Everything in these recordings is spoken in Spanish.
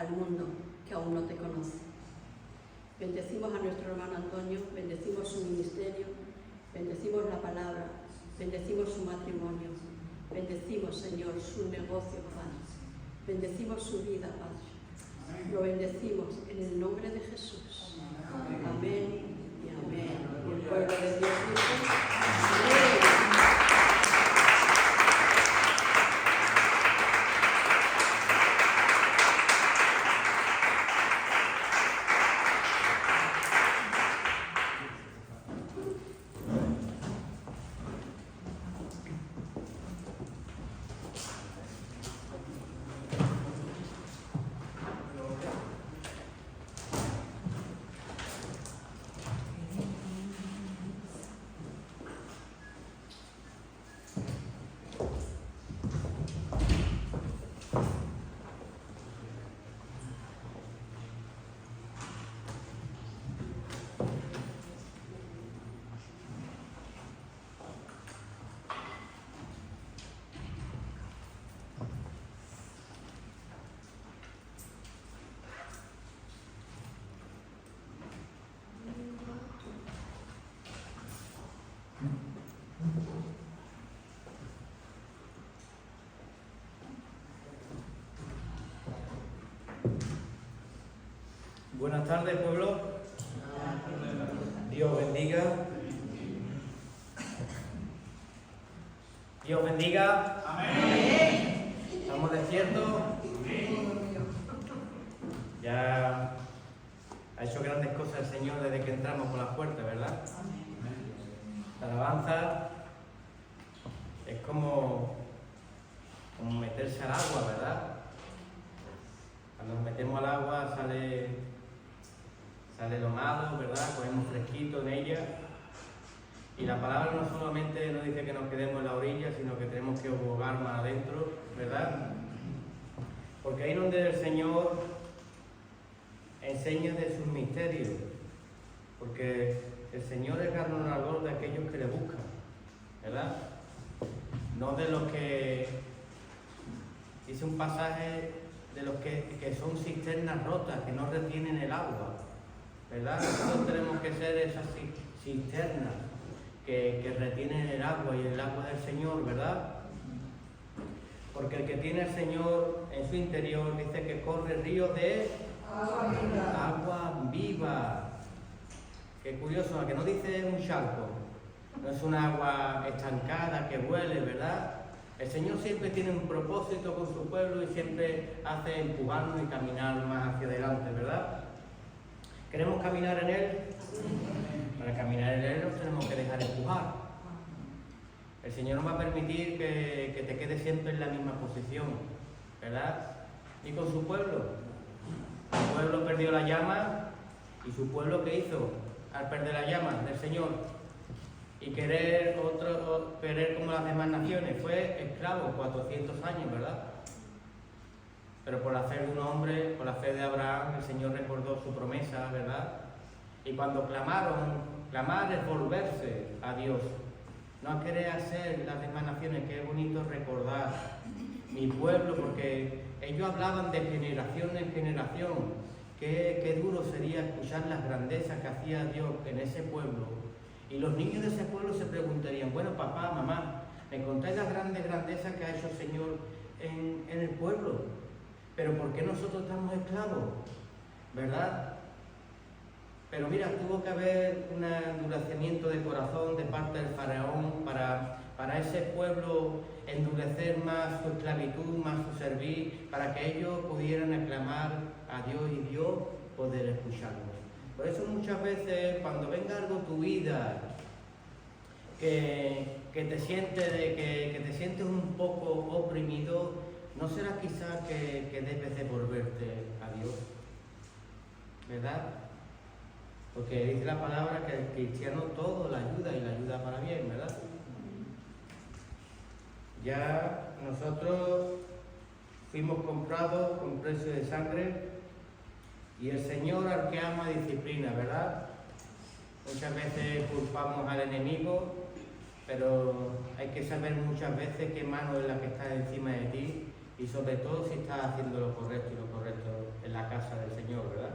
al mundo que aún no te conoce. Bendecimos a nuestro hermano Antonio, bendecimos su ministerio, bendecimos la palabra, bendecimos su matrimonio, bendecimos, Señor, su negocio, Padre. Bendecimos su vida, Padre. Lo bendecimos en el nombre de Jesús. Amén y amén. Y el pueblo de Dios dice, amén. Buenas tardes, pueblo. Dios bendiga. Dios bendiga. Amén. ¿Estamos despiertos? Ya ha hecho grandes cosas el Señor desde que entramos por las puertas, ¿verdad? La alabanza es como meterse al agua, ¿verdad? Cuando nos metemos al agua sale lo malo, ¿verdad? Cogemos fresquito en ella. Y la palabra no solamente nos dice que nos quedemos en la orilla, sino que tenemos que bogar más adentro, ¿verdad? Porque ahí es donde el Señor enseña de sus misterios. Porque el Señor es galardonador de aquellos que le buscan, ¿verdad? No de los que... Dice un pasaje de los que son cisternas rotas, que no retienen el agua, ¿verdad? Nosotros tenemos que ser esas cisternas que retienen el agua y el agua del Señor, ¿verdad? Porque el que tiene al Señor en su interior dice que corre ríos de agua viva. Qué curioso, que no dice un charco, no es un agua estancada que huele, ¿verdad? El Señor siempre tiene un propósito con su pueblo y siempre hace empujarnos y caminar más hacia adelante, ¿verdad? ¿Queremos caminar en Él? Para caminar en Él nos tenemos que dejar empujar. El Señor no va a permitir que te quedes siempre en la misma posición, ¿verdad? Y con su pueblo. Su pueblo perdió la llama y su pueblo, ¿qué hizo al perder la llama del Señor? Y querer como las demás naciones, fue esclavo 400 años, ¿verdad? Pero por la fe de un hombre, por la fe de Abraham, el Señor recordó su promesa, ¿verdad? Y cuando clamar es volverse a Dios. No querer hacer las demás naciones, que es bonito recordar mi pueblo, porque ellos hablaban de generación en generación. Qué duro sería escuchar las grandezas que hacía Dios en ese pueblo. Y los niños de ese pueblo se preguntarían, bueno, papá, mamá, ¿me contáis las grandes grandezas que ha hecho el Señor en el pueblo? Pero ¿por qué nosotros estamos esclavos? ¿Verdad? Pero mira, tuvo que haber un endurecimiento de corazón de parte del faraón para ese pueblo endurecer más su esclavitud, más su servir, para que ellos pudieran aclamar a Dios y Dios poder escucharlos. Por eso muchas veces cuando venga algo en tu vida que te sientes un poco oprimido, ¿no será quizás que debes de volverte a Dios? ¿Verdad? Porque dice la palabra que el cristiano todo la ayuda y la ayuda para bien, ¿verdad? Ya nosotros fuimos comprados con precio de sangre y el Señor al que ama disciplina, ¿verdad? Muchas veces culpamos al enemigo, pero hay que saber muchas veces qué mano es la que está encima de ti y sobre todo si estás haciendo lo correcto y lo correcto en la la casa del Señor, ¿verdad?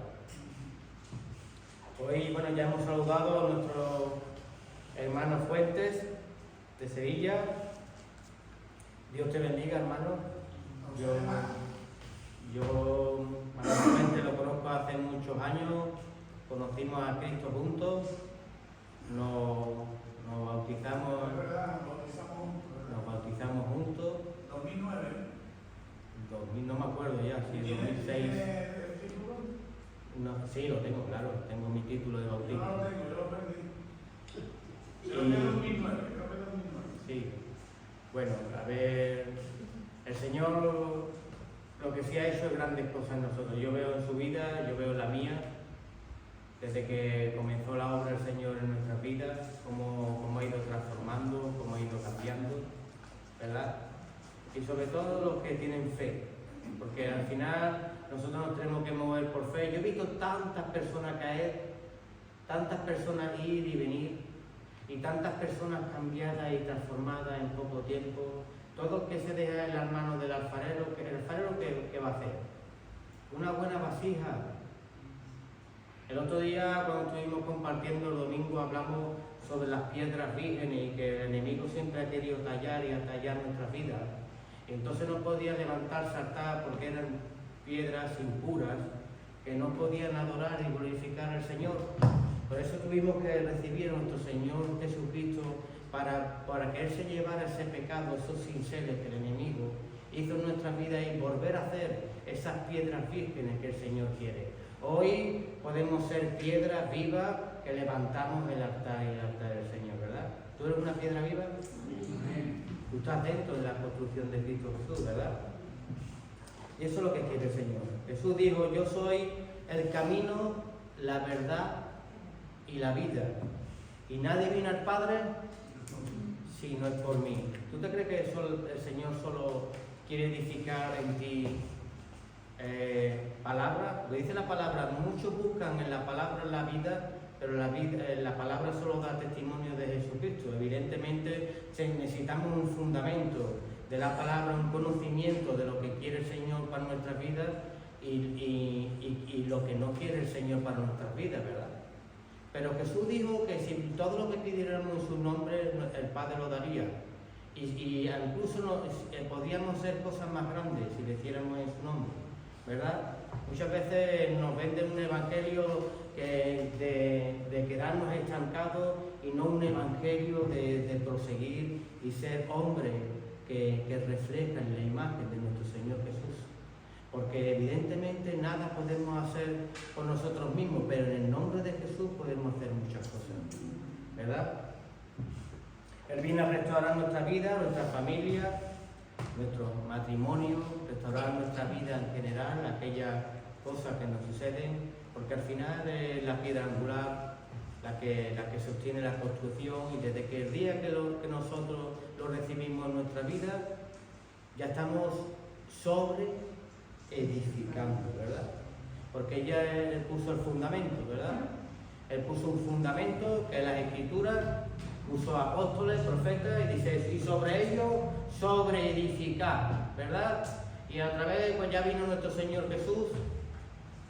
Hoy, bueno, ya hemos saludado a nuestros hermanos Fuentes de Sevilla. Dios te bendiga, hermano. Yo manualmente lo conozco hace muchos años, conocimos a Cristo juntos, nos bautizamos juntos. 2009. 2000, no me acuerdo ya, si es 2006. ¿Tiene el título? No, sí, lo tengo, claro, tengo mi título de Yo bautismo. no lo tengo, yo lo perdí. Creo que 2009, Sí, bueno, a ver, el Señor lo que sí ha hecho es grandes cosas en nosotros. Yo veo en su vida, yo veo en la mía, desde que comenzó la obra del Señor en nuestras vidas, cómo ha ido transformando, cómo ha ido cambiando, ¿verdad? Y sobre todo los que tienen fe, porque al final nosotros nos tenemos que mover por fe. Yo he visto tantas personas caer, tantas personas ir y venir, y tantas personas cambiadas y transformadas en poco tiempo. Todo que se deja en las manos del alfarero, ¿el alfarero qué va a hacer? Una buena vasija. El otro día, cuando estuvimos compartiendo el domingo, hablamos sobre las piedras vírgenes y que el enemigo siempre ha querido tallar y atallar nuestras vidas. Entonces no podía levantar, saltar, porque eran piedras impuras que no podían adorar y glorificar al Señor. Por eso tuvimos que recibir a nuestro Señor Jesucristo para que Él se llevara ese pecado, esos cinceles que el enemigo hizo en nuestras vidas y volver a hacer esas piedras vírgenes que el Señor quiere. Hoy podemos ser piedras vivas que levantamos el altar y el altar del Señor, ¿verdad? ¿Tú eres una piedra viva? Tú estás dentro de la construcción de Cristo Jesús, ¿verdad? Y eso es lo que quiere el Señor. Jesús dijo: yo soy el camino, la verdad y la vida. Y nadie viene al Padre si no es por mí. ¿Tú te crees que el Señor solo quiere edificar en ti palabra? Porque dice la palabra, muchos buscan en la palabra la vida, pero la palabra solo da testimonio de Jesucristo. Evidentemente necesitamos un fundamento de la palabra, un conocimiento de lo que quiere el Señor para nuestras vidas y lo que no quiere el Señor para nuestras vidas, ¿verdad? Pero Jesús dijo que si todo lo que pidiéramos en su nombre, el Padre lo daría. Y incluso podríamos hacer cosas más grandes si le hiciéramos en su nombre, ¿verdad? Muchas veces nos venden un evangelio de quedarnos estancados y no un evangelio de proseguir y ser hombres que reflejan la imagen de nuestro Señor Jesús. Porque evidentemente nada podemos hacer por nosotros mismos, pero en el nombre de Jesús podemos hacer muchas cosas, ¿verdad? Él viene a restaurar nuestra vida, nuestra familia, nuestro matrimonio, restaurar nuestra vida en general, aquellas cosas que nos suceden, porque al final es la piedra angular la que sostiene la construcción, y desde que el día que nosotros lo recibimos en nuestra vida, ya estamos sobre edificando, ¿verdad? Porque ya Él puso el fundamento, ¿verdad? Él puso un fundamento que es las Escrituras, puso apóstoles, profetas, y dice, y sobre ellos, sobre edificar, ¿verdad? Y a través, pues ya vino nuestro Señor Jesús,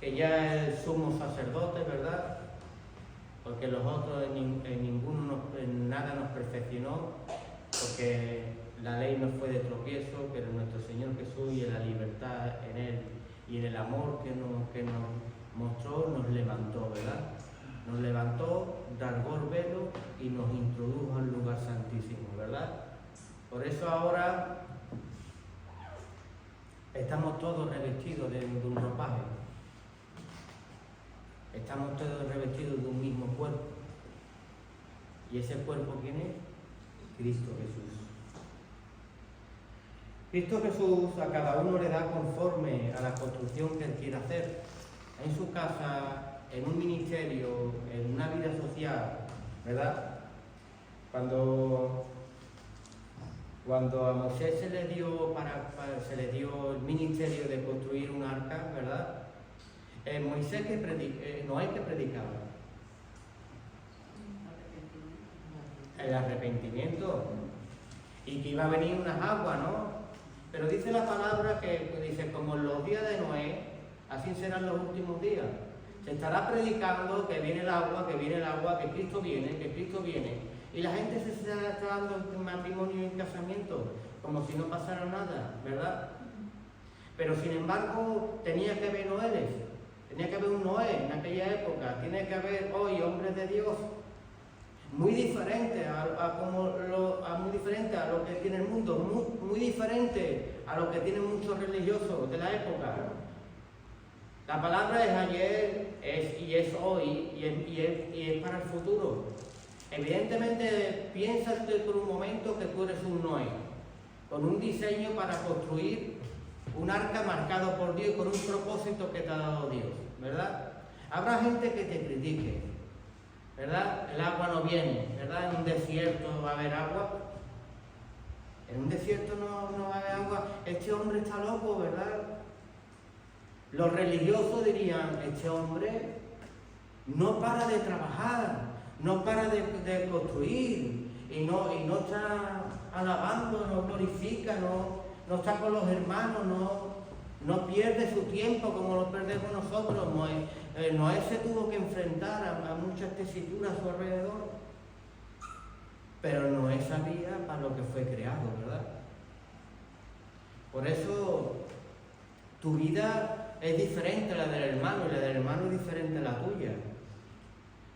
que ya es el sumo sacerdote, ¿verdad? Porque los otros en nada nos perfeccionó, porque la ley nos fue de tropiezo, pero nuestro Señor Jesús y en la libertad en Él y en el amor que nos mostró, nos levantó, ¿verdad? Nos levantó, rasgó el velo y nos introdujo al lugar santísimo, ¿verdad? Por eso ahora estamos todos revestidos de un ropaje. Estamos todos revestidos de un mismo cuerpo. ¿Y ese cuerpo quién es? Cristo Jesús. Cristo Jesús a cada uno le da conforme a la construcción que Él quiere hacer. En su casa, en un ministerio, en una vida social, ¿verdad? Cuando a Moisés se le dio el ministerio de construir un arca, ¿verdad? Moisés Noé que predicaba el arrepentimiento y que iba a venir unas aguas, ¿no? Pero dice la palabra que dice, como en los días de Noé, Así serán los últimos días. Se estará predicando que viene el agua, que viene el agua, que Cristo viene, que Cristo viene. Y la gente se está dando en matrimonio y en casamiento, como si no pasara nada, ¿verdad? Pero sin embargo, tenía que haber Noeles, tenía que haber un Noé en aquella época, tiene que haber hoy hombres de Dios muy diferentes muy diferente a lo que tiene el mundo, muy diferente a lo que tienen muchos religiosos de la época. La palabra es ayer, y es hoy, y es para el futuro. Evidentemente, piénsate por un momento que tú eres un Noé, con un diseño para construir un arca marcado por Dios, con un propósito que te ha dado Dios, ¿verdad? Habrá gente que te critique, ¿verdad? El agua no viene, ¿verdad? En un desierto va a haber agua. En un desierto no va a haber agua. Este hombre está loco, ¿verdad? Los religiosos dirían, este hombre no para de trabajar, no para de construir, y no está alabando, no glorifica, no está con los hermanos, no pierde su tiempo como lo perdemos nosotros. Noé se tuvo que enfrentar a muchas tesituras a su alrededor, pero Noé sabía para lo que fue creado, ¿verdad? Por eso tu vida es diferente a la del hermano, y la del hermano es diferente a la tuya.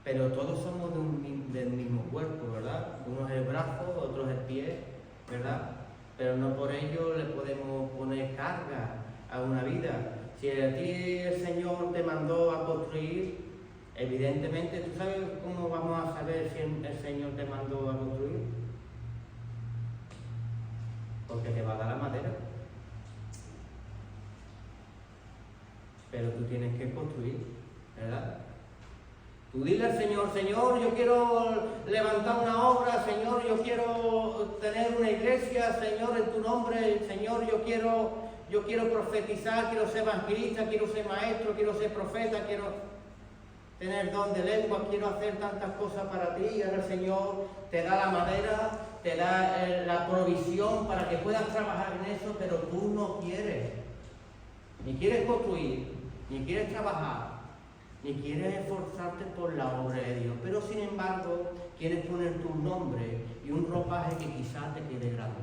Pero todos somos del mismo cuerpo, ¿verdad? Uno es el brazo, otro es el pie, ¿verdad? Pero no por ello le podemos poner carga a una vida. Si a ti el Señor te mandó a construir, evidentemente, ¿tú sabes cómo vamos a saber si el Señor te mandó a construir? Porque te va a dar la madera. Pero tú tienes que construir, ¿verdad? Tú dile al Señor, Señor, yo quiero levantar una obra, Señor, yo quiero tener una iglesia, Señor, en tu nombre, Señor, yo quiero profetizar, quiero ser evangelista, quiero ser maestro, quiero ser profeta, quiero tener don de lengua, quiero hacer tantas cosas para ti. Y ahora el Señor te da la madera, te da la provisión para que puedas trabajar en eso, pero tú no quieres. Ni quieres construir, ni quieres trabajar, ni quieres esforzarte por la obra de Dios, pero sin embargo quieres poner tu nombre y un ropaje que quizás te quede grande.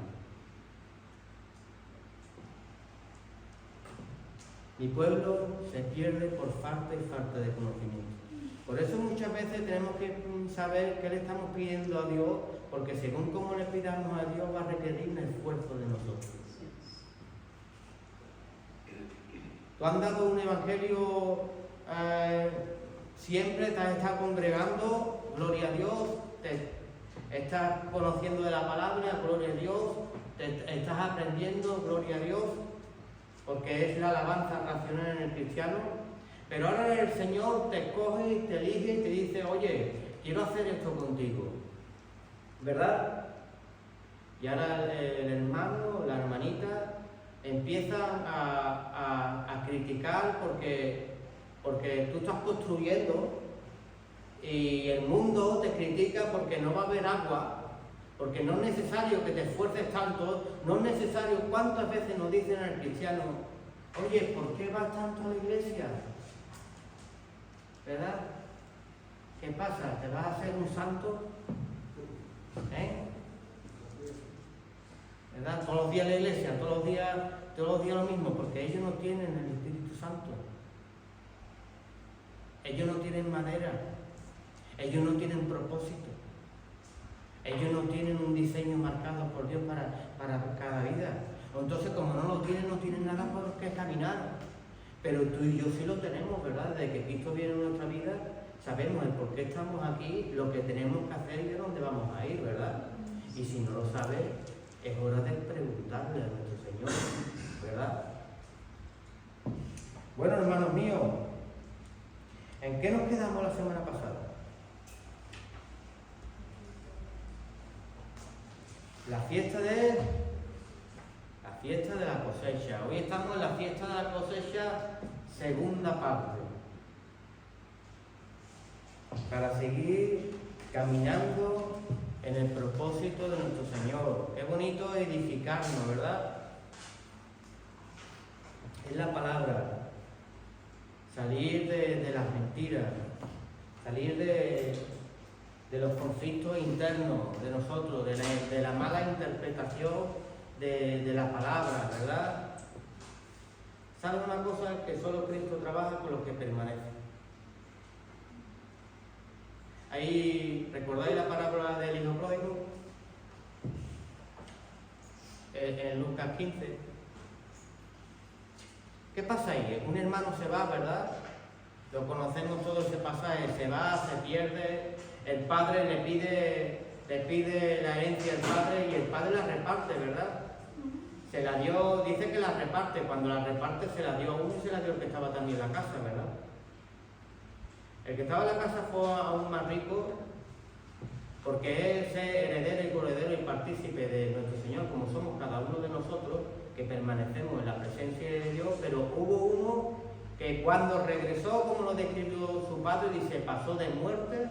Mi pueblo se pierde por falta de conocimiento. Por eso muchas veces tenemos que saber qué le estamos pidiendo a Dios, porque según cómo le pidamos a Dios va a requerir un esfuerzo de nosotros. Tú has dado un evangelio, siempre te has estado congregando, gloria a Dios, te estás conociendo de la palabra, gloria a Dios, te estás aprendiendo, gloria a Dios, porque es la alabanza racional en el cristiano. Pero ahora el Señor te escoge y te elige y te dice, oye, quiero hacer esto contigo, ¿verdad? Y ahora el hermano, la hermanita, empiezan a criticar porque tú estás construyendo y el mundo te critica porque no va a haber agua, porque no es necesario que te esfuerces tanto, no es necesario. ¿Cuántas veces nos dicen al cristiano, oye, ¿por qué vas tanto a la iglesia? ¿Verdad? ¿Qué pasa? ¿Te vas a hacer un santo? ¿Verdad? Todos los días en la iglesia, todos los días lo mismo, porque ellos no tienen el Espíritu Santo. Ellos no tienen madera. Ellos no tienen propósito. Ellos no tienen un diseño marcado por Dios para cada vida. Entonces, como no lo tienen, no tienen nada por qué caminar. Pero tú y yo sí lo tenemos, ¿verdad? Desde que Cristo viene en nuestra vida, sabemos el por qué estamos aquí, lo que tenemos que hacer y de dónde vamos a ir, ¿verdad? Y si no lo sabes, es hora de preguntarle a nuestro Señor, ¿verdad? Bueno, hermanos míos, ¿en qué nos quedamos la semana pasada? La fiesta de la cosecha. Hoy estamos en la fiesta de la cosecha, segunda parte, para seguir caminando en el propósito de nuestro Señor. Qué bonito edificarnos, ¿verdad? Es la palabra. salir de las mentiras, salir de los conflictos internos de nosotros, de la mala interpretación de la palabra, ¿verdad? ¿Saben una cosa? Que solo Cristo trabaja con los que permanecen. Ahí, ¿recordáis la parábola del hijo pródigo? En Lucas 15. ¿Qué pasa ahí? Un hermano se va, ¿verdad? Lo conocemos todo ese pasaje, se va, se pierde, el padre le pide la herencia al padre y el padre la reparte, ¿verdad? Se la dio, dice que la reparte, cuando la reparte se la dio a uno y se la dio al que estaba también en la casa, ¿verdad? El que estaba en la casa fue aún más rico porque es heredero y coheredero y partícipe de nuestro Señor, como somos cada uno de nosotros, que permanecemos en la presencia de Dios, pero hubo uno que cuando regresó, como lo describió su padre, dice, pasó de muerte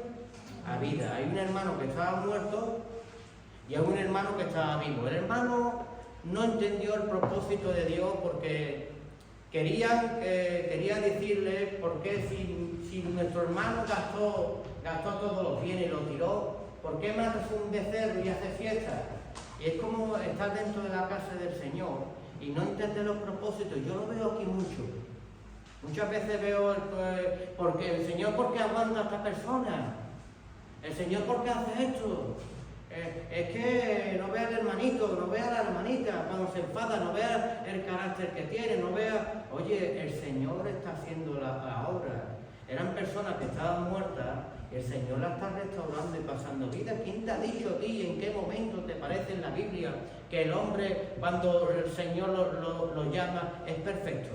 a vida. Hay un hermano que estaba muerto y hay un hermano que estaba vivo. El hermano no entendió el propósito de Dios porque quería decirle por qué si nuestro hermano gastó todos los bienes y lo tiró, ¿por qué matas un becerro y haces fiesta? Y es como estar dentro de la casa del Señor y no entender los propósitos. Yo lo veo aquí mucho. Muchas veces veo, porque el Señor, ¿por qué aguanta a esta persona? El Señor, ¿por qué hace esto? Es que no vea al hermanito, no vea a la hermanita cuando se enfada, no vea el carácter que tiene, no vea... Oye, el Señor está haciendo la obra. Eran personas que estaban muertas y el Señor las está restaurando y pasando vida. ¿Quién te ha dicho a ti en qué momento te parece en la Biblia que el hombre, cuando el Señor lo llama, es perfecto?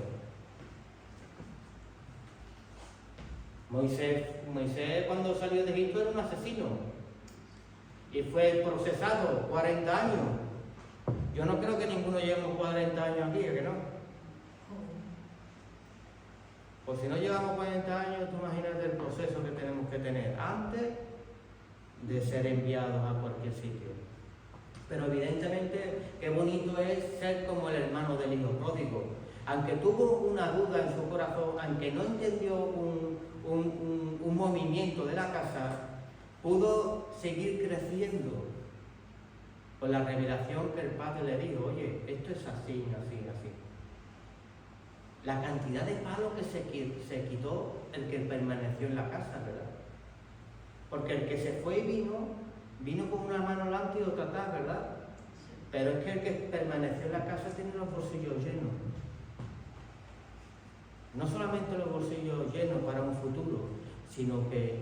Moisés cuando salió de Egipto era un asesino y fue procesado 40 años. Yo no creo que ninguno llevemos 40 años aquí, ¿que no? Pues si no llevamos 40 años, tú imagínate el proceso que tenemos que tener antes de ser enviados a cualquier sitio. Pero evidentemente, qué bonito es ser como el hermano del hijo pródigo. Aunque tuvo una duda en su corazón, aunque no entendió un movimiento de la casa, pudo seguir creciendo con la revelación que el padre le dijo. Oye, esto es así, así, así. La cantidad de palos que se quitó el que permaneció en la casa, ¿verdad? Porque el que se fue y vino con una mano delante y otra atrás, ¿verdad? Pero es que el que permaneció en la casa tiene los bolsillos llenos. No solamente los bolsillos llenos para un futuro, sino que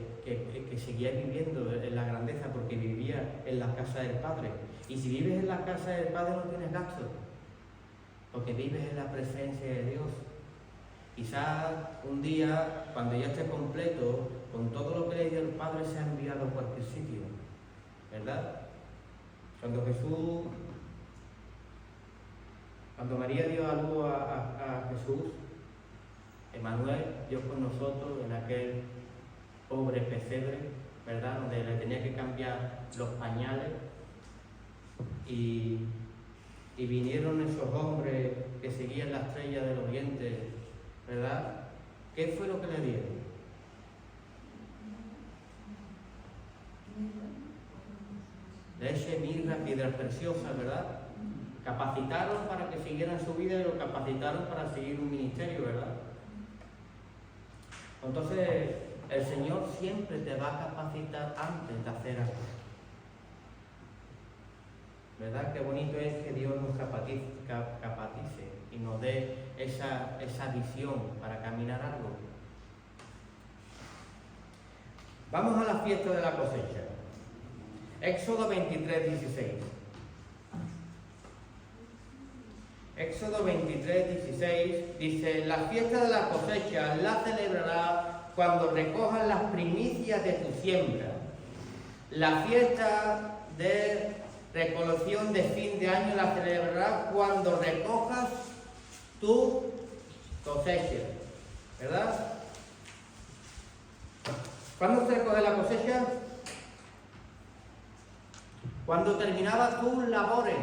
seguía viviendo en la grandeza porque vivía en la casa del Padre. Y si vives en la casa del Padre no tienes gasto, porque vives en la presencia de Dios. Quizás un día, cuando ya esté completo, con todo lo que le dio el Padre, se ha enviado a cualquier sitio, ¿verdad? Cuando María dio a luz a Jesús, Emmanuel, Dios con nosotros, en aquel pobre pesebre, ¿verdad? Donde le tenía que cambiar los pañales y vinieron esos hombres que seguían la estrella del oriente, ¿verdad? ¿Qué fue lo que le dieron? Leche, mirra, piedras preciosas, ¿verdad? Capacitaron para que siguieran su vida y lo capacitaron para seguir un ministerio, ¿verdad? Entonces, el Señor siempre te va a capacitar antes de hacer algo. ¿Verdad? Qué bonito es que Dios nos capacite y nos dé esa visión para caminar algo. Vamos a la fiesta de la cosecha. Éxodo 23, 16. Éxodo 23, 16 dice: la fiesta de la cosecha la celebrará cuando recojas las primicias de tu siembra. La fiesta de recolección de fin de año la celebrará cuando recojas tu cosecha, ¿verdad? ¿Cuándo se recoge la cosecha? Cuando terminabas tus labores.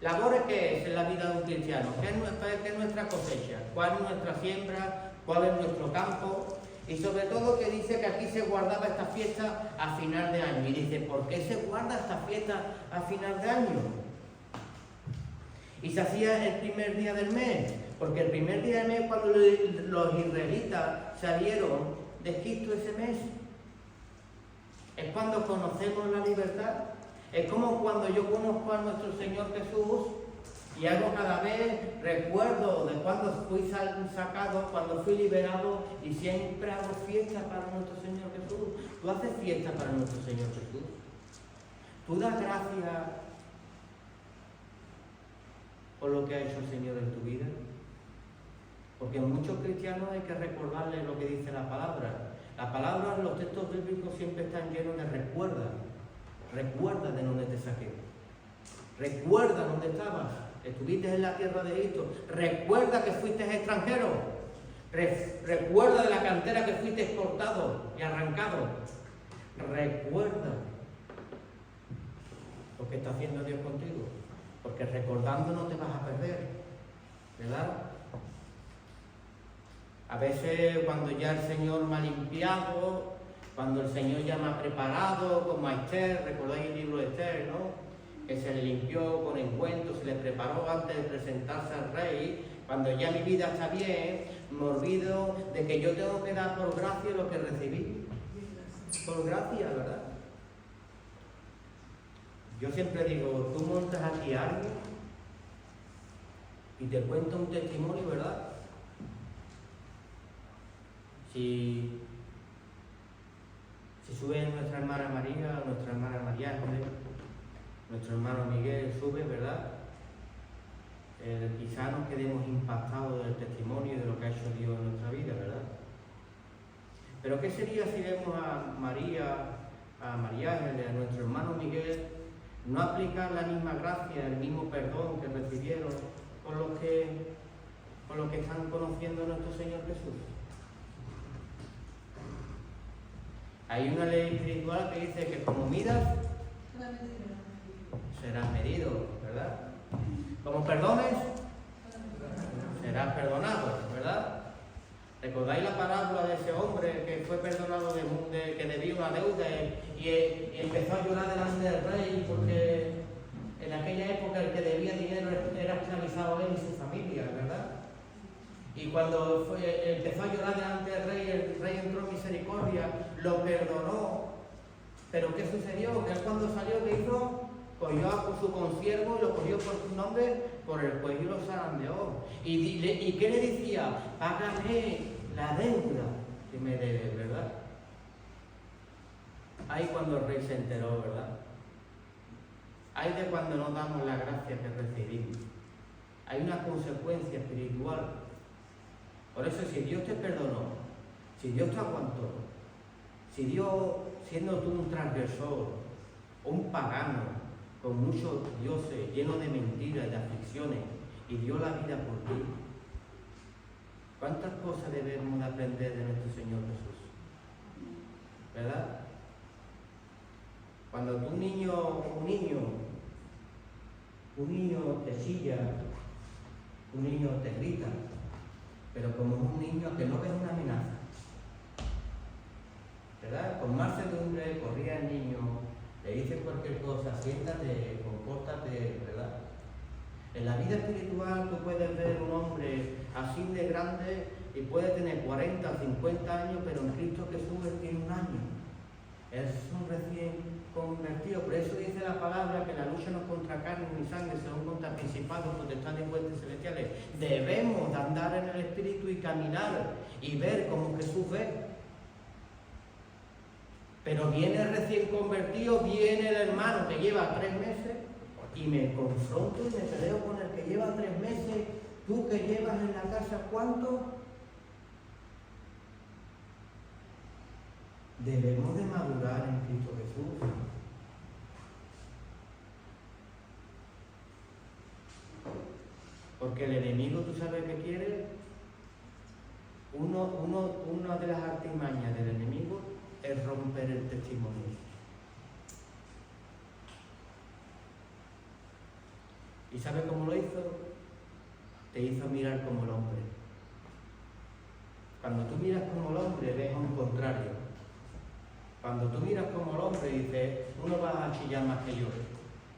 ¿Labores qué es en la vida de un cristiano? ¿Qué es nuestra cosecha? ¿Cuál es nuestra siembra? cuál es nuestro campo, y sobre todo que dice que aquí se guardaba esta fiesta a final de año. Y dice, ¿por qué se guarda esta fiesta a final de año? Y se hacía el primer día del mes, porque el primer día del mes cuando los israelitas salieron de Egipto ese mes, es cuando conocemos la libertad. Es como cuando yo conozco a nuestro Señor Jesús y hago cada vez recuerdo de cuando fui sacado, cuando fui liberado, y siempre hago fiesta para nuestro Señor Jesús. Tú haces fiesta para nuestro Señor Jesús. Tú das gracias por lo que ha hecho el Señor en tu vida. Porque en muchos cristianos hay que recordarles lo que dice la palabra. La palabra, los textos bíblicos siempre están llenos de recuerda. Recuerda de dónde te saqué. Recuerda dónde estabas. Estuviste en la tierra de Egipto. Recuerda que fuiste extranjero. Recuerda de la cantera que fuiste exportado y arrancado. Recuerda lo que está haciendo Dios contigo. Porque recordando no te vas a perder. ¿Verdad? A veces cuando ya el Señor me ha limpiado, cuando el Señor ya me ha preparado, como a Esther, recordáis el libro de Esther, ¿no? Que se le limpió con ungüento, se le preparó antes de presentarse al rey. Cuando ya mi vida está bien, me olvido de que yo tengo que dar por gracia lo que recibí. Por gracia, ¿verdad? Yo siempre digo, tú montas aquí a alguien y te cuento un testimonio, ¿verdad? Si sube nuestra hermana María, nuestra hermana María Ángeles, nuestro hermano Miguel sube, ¿verdad? Quizá nos quedemos impactados del testimonio y de lo que ha hecho Dios en nuestra vida, ¿verdad? Pero ¿qué sería si vemos a María Ángeles, a nuestro hermano Miguel, no aplicar la misma gracia, el mismo perdón que recibieron con los que están conociendo a nuestro Señor Jesús? Hay una ley espiritual que dice que como midas, serás medido, ¿verdad? Como perdones, serás perdonado, ¿verdad? ¿Recordáis la parábola de ese hombre que fue perdonado que debía una deuda y empezó a llorar delante del rey porque en aquella época el que debía dinero era esclavizado él y su familia, ¿verdad? Y cuando empezó a llorar delante del rey, el rey entró en misericordia, lo perdonó. Pero ¿qué sucedió? Que él cuando salió, ¿qué hizo? Cogió a su consiervo y lo cogió por su nombre, por el cuello y lo zarandeó. ¿Y qué le decía? Págame la deuda que me debes, ¿verdad? Ahí cuando el rey se enteró, ¿verdad? Ahí de cuando no damos la gracia que recibimos. Hay una consecuencia espiritual. Por eso, si Dios te perdonó, si Dios te aguantó, si Dios, siendo tú un transgresor, un pagano, con muchos dioses, lleno de mentiras y de aflicciones, y dio la vida por ti, ¿cuántas cosas debemos aprender de nuestro Señor Jesús? ¿Verdad? Cuando un niño te chilla, un niño te grita, pero como un niño que no ves una amenaza, ¿verdad? Con mansedumbre corría el niño, le dice cualquier cosa, siéntate, compórtate, ¿verdad? En la vida espiritual tú puedes ver un hombre así de grande y puede tener 40, 50 años, pero en Cristo Jesús él tiene 1 año. Es un recién convertido. Por eso dice la palabra que la lucha no es contra carne ni sangre, sino contra principados, potestades y huestes celestiales. Debemos de andar en el Espíritu y caminar y ver como Jesús ve. Pero viene el recién convertido, viene el hermano que lleva 3 meses y me confronto y me peleo con el que lleva 3 meses. Tú que llevas en la casa, ¿cuánto? Debemos de madurar en Cristo Jesús. Porque el enemigo, ¿tú sabes qué quiere? Una de las artimañas del enemigo es romper el testimonio. ¿Y sabes cómo lo hizo? Te hizo mirar como el hombre. Cuando tú miras como el hombre, ves a un contrario. Cuando tú miras como el hombre, dices, tú no vas a chillar más que yo.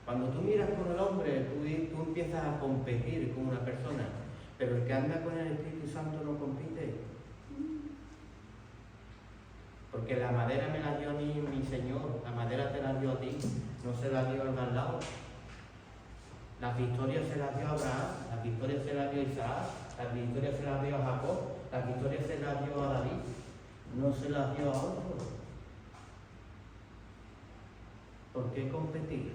Cuando tú miras con el hombre, tú empiezas a competir con una persona. Pero el que anda con el Espíritu Santo no compite. Porque la madera me la dio a mí mi Señor, la madera te la dio a ti, no se la dio al de al lado. Las victorias se las dio a Abraham, las victorias se las dio a Isaac, las victorias se las dio a Jacob, las victorias se las dio a David, no se las dio a otro. ¿Por qué competir?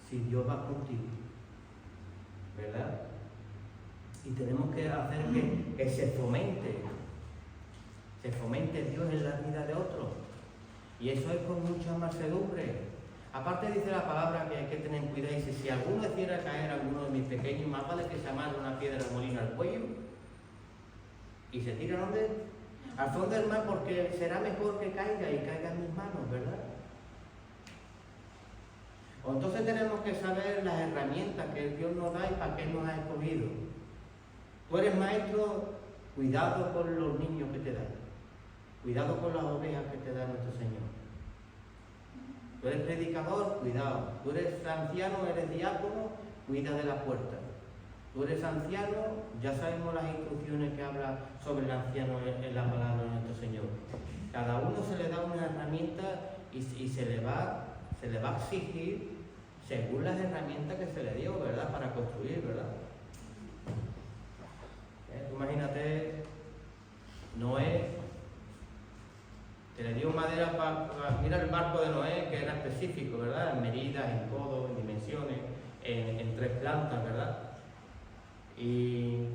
Si Dios va contigo, ¿verdad? Y tenemos que hacer que se fomente Dios en la vida de otros. Y eso es con mucha mansedumbre. Aparte dice la palabra que hay que tener cuidado, dice, si alguno hiciera caer a alguno de mis pequeños, más vale que se amarre una piedra molina al cuello y se tira al fondo del mar, porque será mejor que caiga y caiga en mis manos, ¿verdad? O entonces tenemos que saber las herramientas que Dios nos da y para qué nos ha escogido. Tú eres maestro, cuidado con los niños que te dan. Cuidado con las ovejas que te da nuestro Señor. Tú eres predicador, cuidado. Tú eres anciano, eres diácono, cuida de la puerta. Tú eres anciano, ya sabemos las instrucciones que habla sobre el anciano en la palabra de nuestro Señor. Cada uno se le da una herramienta y se le va a exigir según las herramientas que se le dio, ¿verdad? Para construir, ¿verdad? Tú imagínate, Noé, se le dio madera para mira el barco de Noé, que era específico, ¿verdad? En medidas, en codos, en dimensiones, en 3 plantas, ¿verdad? Y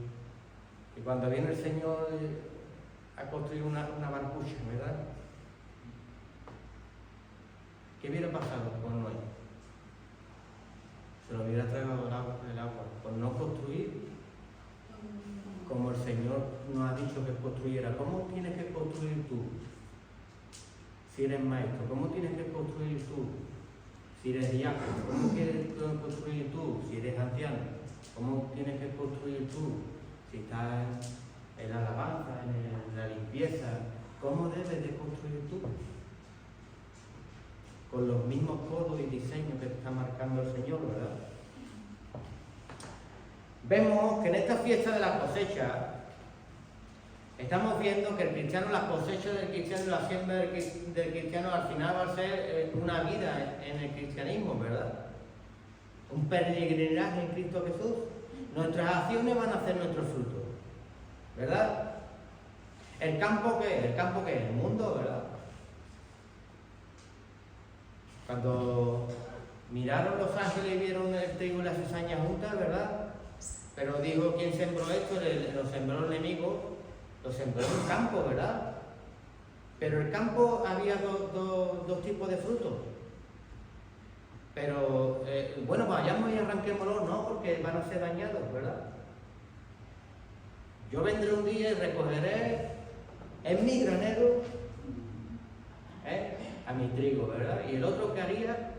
cuando viene el Señor a construir una barcucha, ¿verdad? ¿Qué hubiera pasado con Noé? Se lo hubiera tragado el agua. Por no construir como el Señor nos ha dicho que construyera. ¿Cómo tienes que construir tú? Si eres maestro, ¿cómo tienes que construir tú? Si eres diácono, ¿cómo quieres construir tú? Si eres anciano, ¿cómo tienes que construir tú? Si estás en la alabanza, en la limpieza, ¿cómo debes de construir tú? Con los mismos codos y diseños que está marcando el Señor, ¿verdad? Vemos que en esta fiesta de la cosecha estamos viendo que el cristiano, la cosecha del cristiano y la siembra del cristiano al final va a ser una vida en el cristianismo, ¿verdad? Un peregrinaje en Cristo Jesús. Nuestras acciones van a ser nuestros frutos, ¿verdad? ¿El campo qué es? ¿El campo qué es? El mundo, ¿verdad? Cuando miraron los ángeles y vieron el trigo y la cizaña juntas, ¿verdad? Pero dijo, ¿quién sembró esto? Lo sembró el enemigo, lo sembró en el campo, ¿verdad? Pero en el campo había dos tipos de frutos. Pero, bueno, vayamos y arranquémoslos, ¿no? Porque van a ser dañados, ¿verdad? Yo vendré un día y recogeré en mi granero a mi trigo, ¿verdad? Y el otro que haría,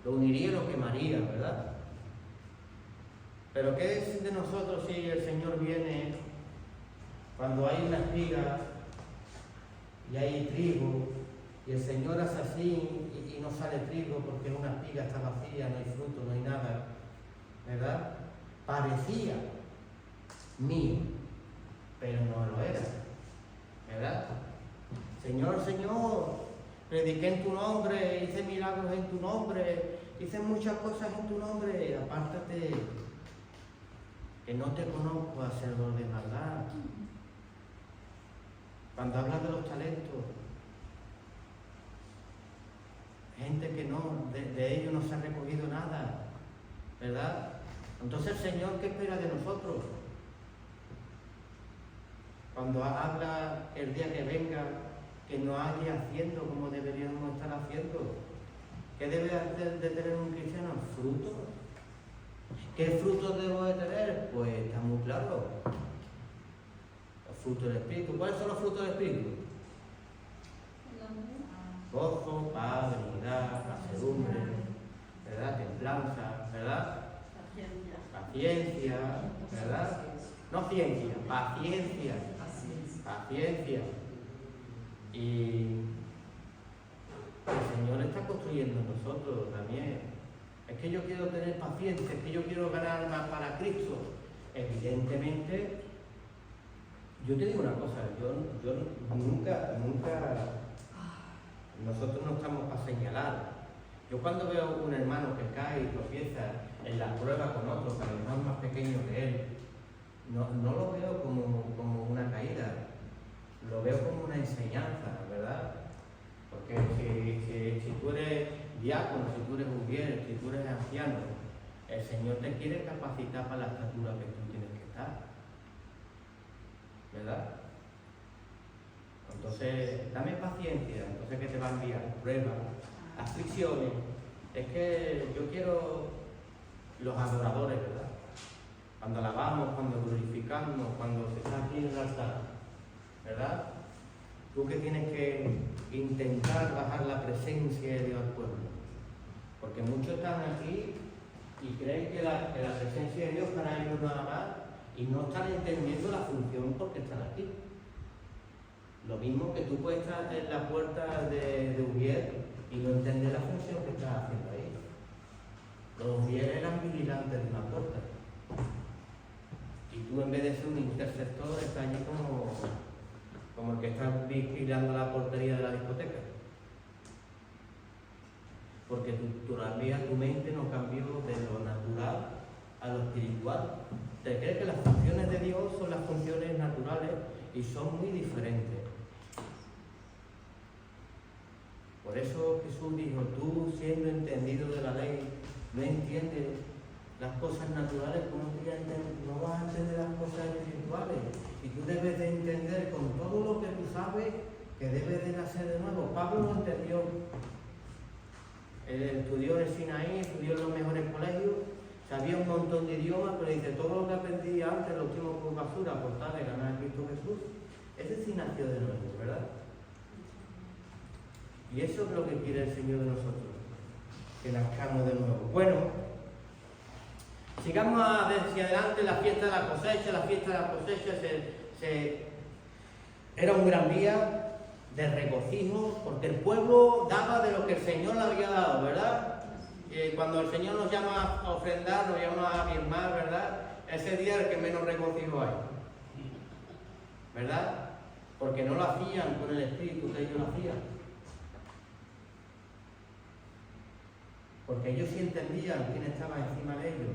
lo uniría y lo quemaría, ¿verdad? Pero ¿qué es de nosotros si el Señor viene cuando hay una espiga y hay trigo y el Señor hace así y no sale trigo porque una espiga está vacía, no hay fruto, no hay nada, ¿verdad? Parecía mío, pero no lo era, ¿verdad? Señor, Señor, prediqué en tu nombre, hice milagros en tu nombre, hice muchas cosas en tu nombre, apártate, que no te conozco, hacedor de maldad. Cuando hablas de los talentos, gente que no, de ellos no se ha recogido nada, ¿verdad? Entonces el Señor, ¿qué espera de nosotros? Cuando habla el día que venga, que no haya haciendo como deberíamos estar haciendo. ¿Qué debe de tener un cristiano? ¿Fruto? ¿Qué frutos debo de tener? Pues está muy claro. Los frutos del Espíritu. ¿Cuáles son los frutos del Espíritu? Gozo, paz, benignidad, mansedumbre, ¿verdad? Templanza, ¿verdad? La paciencia, ¿verdad? No ciencia, paciencia. Paciencia. Y el Señor está construyendo en nosotros también. Es que yo quiero tener paciencia, es que yo quiero ganar más para Cristo. Evidentemente, yo te digo una cosa, yo nunca, nosotros no estamos para señalar. Yo cuando veo un hermano que cae y tropieza en la prueba con otro, que a lo mejor es más pequeño que él, no lo veo como una caída, lo veo como una enseñanza, ¿verdad? Porque si tú eres diácono, si tú eres mujer, si tú eres anciano, el Señor te quiere capacitar para la estatura que tú tienes que estar, ¿verdad? Entonces, dame paciencia, entonces que te va a enviar pruebas, aflicciones. Es que yo quiero los adoradores, ¿verdad? Cuando alabamos, cuando glorificamos, cuando se está aquí en el altar, ¿verdad? Tú que tienes que intentar bajar la presencia de Dios al pueblo. Porque muchos están aquí y creen que la presencia de Dios para ellos nada más y no están entendiendo la función porque están aquí. Lo mismo que tú puedes estar en la puerta de Ujier y no entender la función que estás haciendo ahí. Los Ujier eran vigilantes de una puerta. Y tú en vez de ser un interceptor estás allí como el que está vigilando la portería de la discoteca. Porque todavía tu mente no cambió de lo natural a lo espiritual. Te crees que las funciones de Dios son las funciones naturales y son muy diferentes. Por eso Jesús dijo, tú siendo entendido de la ley, no entiendes las cosas naturales, no vas a entender las cosas espirituales. Y tú debes de entender con todo lo que tú sabes que debes de nacer de nuevo. Pablo lo entendió. Él estudió en el Sinaí, estudió en los mejores colegios, sabía un montón de idiomas, pero dice, todo lo que aprendí antes lo último por basura, por tal de ganar a Cristo Jesús. Ese sí nació de nuevo, ¿verdad? Y eso es lo que quiere el Señor de nosotros, que nazcamos de nuevo. Bueno, sigamos hacia adelante. La fiesta de la cosecha era un gran día de regocijo, porque el pueblo daba de lo que el Señor le había dado, ¿verdad? Cuando el Señor nos llama a ofrendar, nos llama a firmar, ¿verdad? Ese día es el que menos regocijo hay, ¿verdad? Porque no lo hacían con el espíritu que ellos lo hacían. Porque ellos sí entendían quién estaba encima de ellos.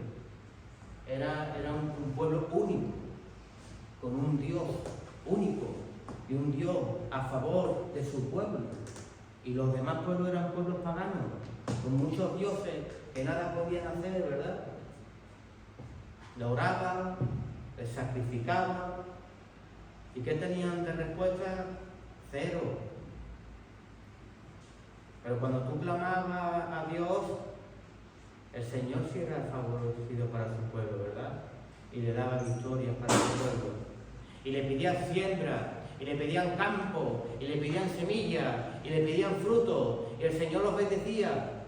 Era un pueblo único, con un Dios único y un Dios a favor de su pueblo. Y los demás pueblos eran pueblos paganos, con muchos dioses que nada podían hacer, ¿verdad? Le oraban, le sacrificaban. ¿Y qué tenían de respuesta? Cero. Pero cuando tú clamabas a Dios, el Señor sí era favorecido para su pueblo, ¿verdad? Y le daba victorias para su pueblo. Y le pedían siembra, y le pedían campo, y le pedían semilla, y le pedían fruto. Y el Señor los bendecía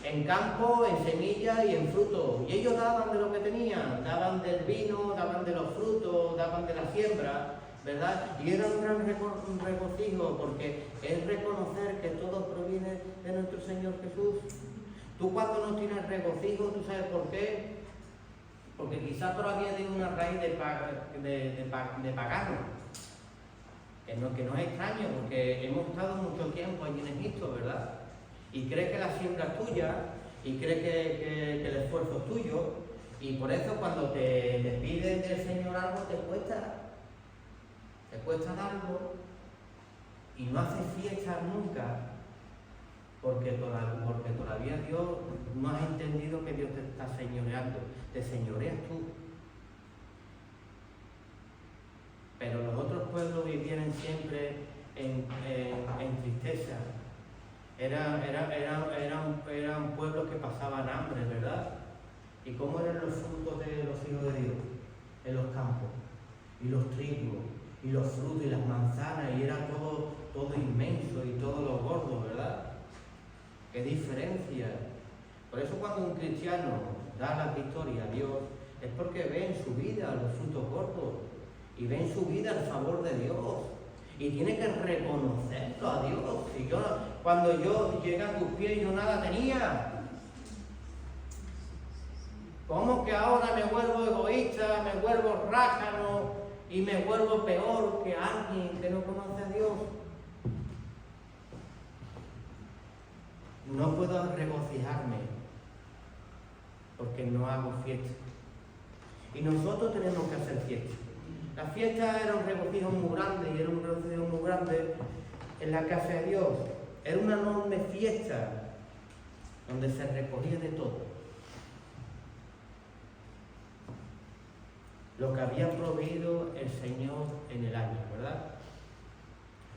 en campo, en semilla y en fruto. Y ellos daban de lo que tenían, daban del vino, daban de los frutos, daban de la siembra, ¿verdad? Y era un gran regocijo, porque es reconocer que todo proviene de nuestro Señor Jesús. Tú cuando no tienes regocijo, ¿tú sabes por qué? Porque quizás todavía tiene una raíz de pagano, que no es extraño, porque hemos estado mucho tiempo allí en Egipto, ¿verdad? Y crees que la siembra es tuya, y crees que el esfuerzo es tuyo, y por eso cuando te piden del Señor algo te cuesta darlo, y no haces fiesta nunca, porque todavía Dios no has entendido que Dios te está señoreando, te señoreas tú. Pero los otros pueblos vivían siempre en tristeza. Eran pueblos que pasaban hambre, ¿verdad? ¿Y cómo eran los frutos de los hijos de Dios? En los campos, y los trigos, y los frutos, y las manzanas, y era todo inmenso, y todo lo gordo, ¿verdad? ¡Qué diferencia! Por eso cuando un cristiano da la victoria a Dios, es porque ve en su vida los frutos gordos y ve en su vida el favor de Dios y tiene que reconocerlo a Dios. Si yo, cuando yo llegué a tus pies yo nada tenía. ¿Cómo que ahora me vuelvo egoísta, me vuelvo rácano y me vuelvo peor que alguien que no conoce a Dios? No puedo regocijarme porque no hago fiesta. Y nosotros tenemos que hacer fiesta. La fiesta era un regocijo muy grande y era un regocijo muy grande en la casa de Dios. Era una enorme fiesta donde se recogía de todo. Lo que había proveído el Señor en el año, ¿verdad?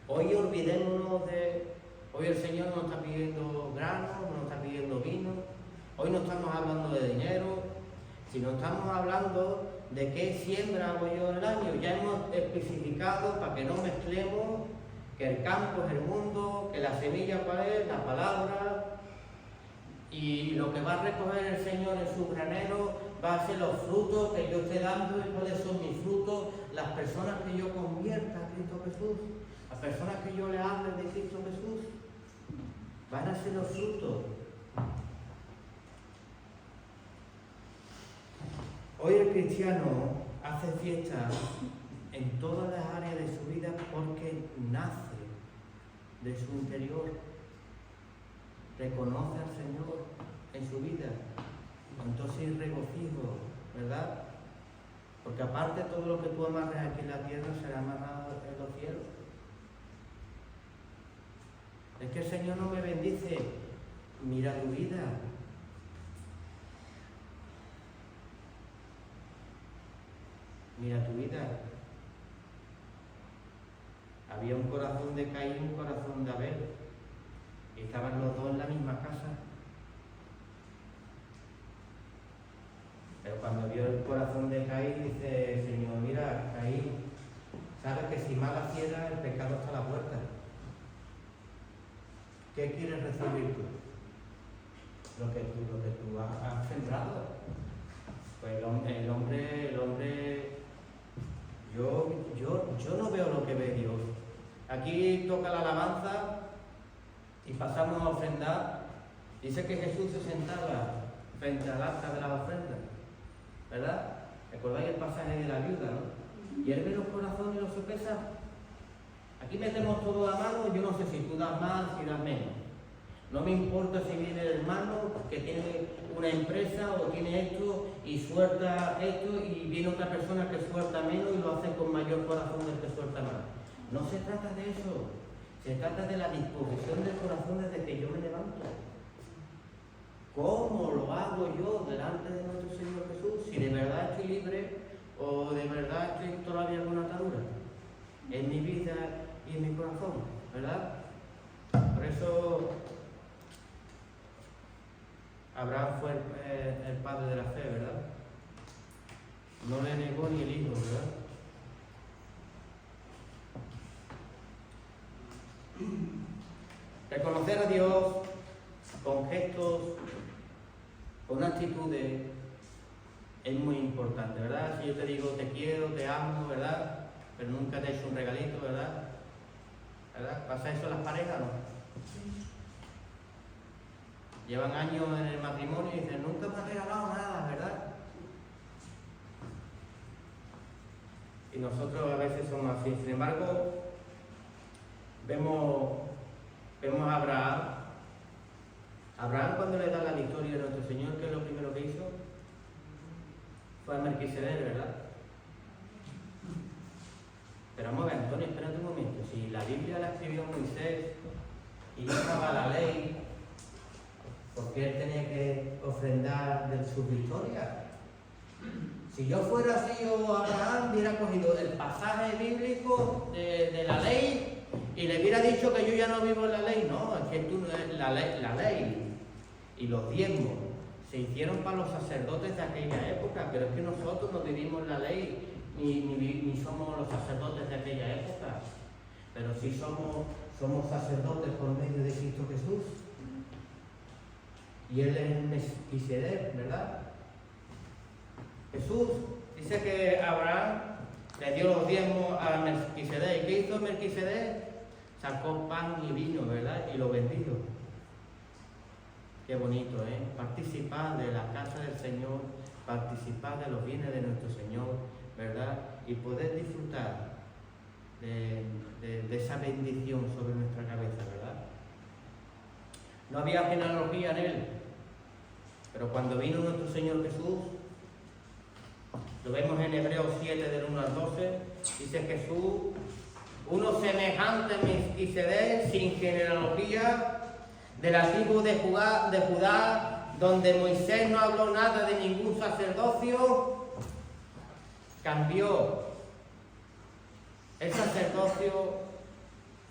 Hoy olvidémonos de... Hoy el Señor no está pidiendo grano, no está pidiendo vino. Hoy no estamos hablando de dinero, sino estamos hablando de qué siembra hago yo en el año. Ya hemos especificado, para que no mezclemos, que el campo es el mundo, que la semilla cuál es, la palabra, y lo que va a recoger el Señor en su granero va a ser los frutos que yo esté dando. Y cuáles son mis frutos, las personas que yo convierta a Cristo Jesús, las personas que yo le hable de Cristo Jesús, van a ser los frutos. Hoy el cristiano hace fiesta en todas las áreas de su vida porque nace de su interior, reconoce al Señor en su vida. Entonces regocijo, ¿verdad? Porque aparte todo lo que tú amarres aquí en la tierra será amarrado en los cielos. Es que el Señor no me bendice. Mira tu vida. Mira tu vida. Había un corazón de Caín y un corazón de Abel. Y estaban los dos en la misma casa. Pero cuando vio el corazón de Caín, dice: Señor, mira, Caín, sabes que si mal hiciera, el pecado está a la puerta. ¿Qué quieres recibir tú? Lo que tú has sembrado. Pues el hombre, yo no veo lo que ve Dios. Aquí toca la alabanza y pasamos a ofrendar. Dice que Jesús se sentaba frente al altar de las ofrendas, ¿verdad? ¿Recordáis el pasaje de la viuda, no? Y él ve los corazones y los sopesa. Aquí metemos todo a mano. Yo no sé si tú das más, si das menos. No me importa si viene el hermano que tiene una empresa o tiene esto y suelta esto, y viene otra persona que suelta menos y lo hace con mayor corazón del que suelta más. No se trata de eso. Se trata de la disposición del corazón desde que yo me levanto. ¿Cómo lo hago yo delante de nuestro Señor Jesús? Si de verdad estoy libre o de verdad estoy todavía con atadura en mi vida y en mi corazón, ¿verdad? Por eso Abraham fue el padre de la fe, ¿verdad? No le negó ni el hijo, ¿verdad? Reconocer a Dios con gestos, con actitudes, es muy importante, ¿verdad? Si yo te digo te quiero, te amo, ¿verdad? Pero nunca te he hecho un regalito, ¿verdad? ¿Verdad? ¿Pasa eso en las parejas, no? Llevan años en el matrimonio y dicen, nunca me has regalado nada, ¿verdad? Y nosotros a veces somos así. Sin embargo, vemos a Abraham. Abraham, cuando le da la victoria a nuestro Señor, ¿qué es lo primero que hizo? Fue a Melquisedec, ¿verdad? Pero vamos a ver, Antonio, espérate un momento. Si la Biblia la escribió Moisés y ya estaba la ley, ¿por qué él tenía que ofrendar de sus victorias? Si yo fuera así, yo Abraham hubiera cogido el pasaje bíblico de la ley y le hubiera dicho que yo ya no vivo en la ley. No, es que la ley y los diezmos se hicieron para los sacerdotes de aquella época, pero es que nosotros no vivimos la ley ni somos los sacerdotes de aquella época, pero sí somos sacerdotes por medio de Cristo Jesús. Y él es Melquisedec, ¿verdad? Jesús dice que Abraham le dio los diezmos a Melquisedec. ¿Y qué hizo Melquisedec? Sacó pan y vino, ¿verdad? Y lo bendijo. Qué bonito, ¿eh? Participar de la casa del Señor, participar de los bienes de nuestro Señor, ¿verdad? Y poder disfrutar de esa bendición sobre nuestra cabeza, ¿verdad? No había genealogía en él, pero cuando vino nuestro Señor Jesús, lo vemos en Hebreos 7 del 1 al 12, dice Jesús, uno semejante a Melquisedec, sin genealogía, de la tribu de Judá, donde Moisés no habló nada de ningún sacerdocio, cambió el sacerdocio,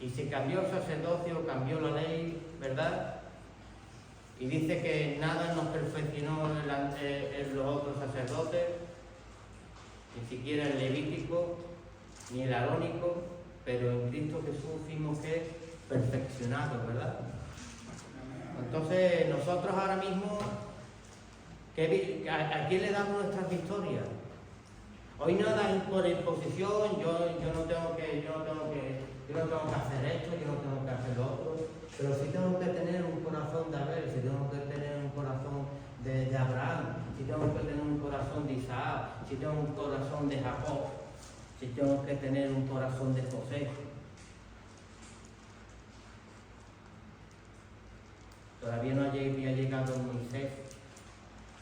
y si cambió el sacerdocio, cambió la ley, ¿verdad? Y dice que nada nos perfeccionó en los otros sacerdotes, ni siquiera el levítico, ni el arónico, pero en Cristo Jesús fuimos que perfeccionados, ¿verdad? Entonces nosotros ahora mismo, ¿a quién le damos nuestras victorias? Hoy nada es por imposición, yo no tengo que hacer esto, yo no tengo que hacer lo otro, pero sí tengo que tener un corazón de Abel, sí tengo que tener un corazón de Abraham, sí tengo que tener un corazón de Isaac, sí tengo un corazón de Jacob, sí tengo que tener un corazón de José. Todavía no había llegado Moisés,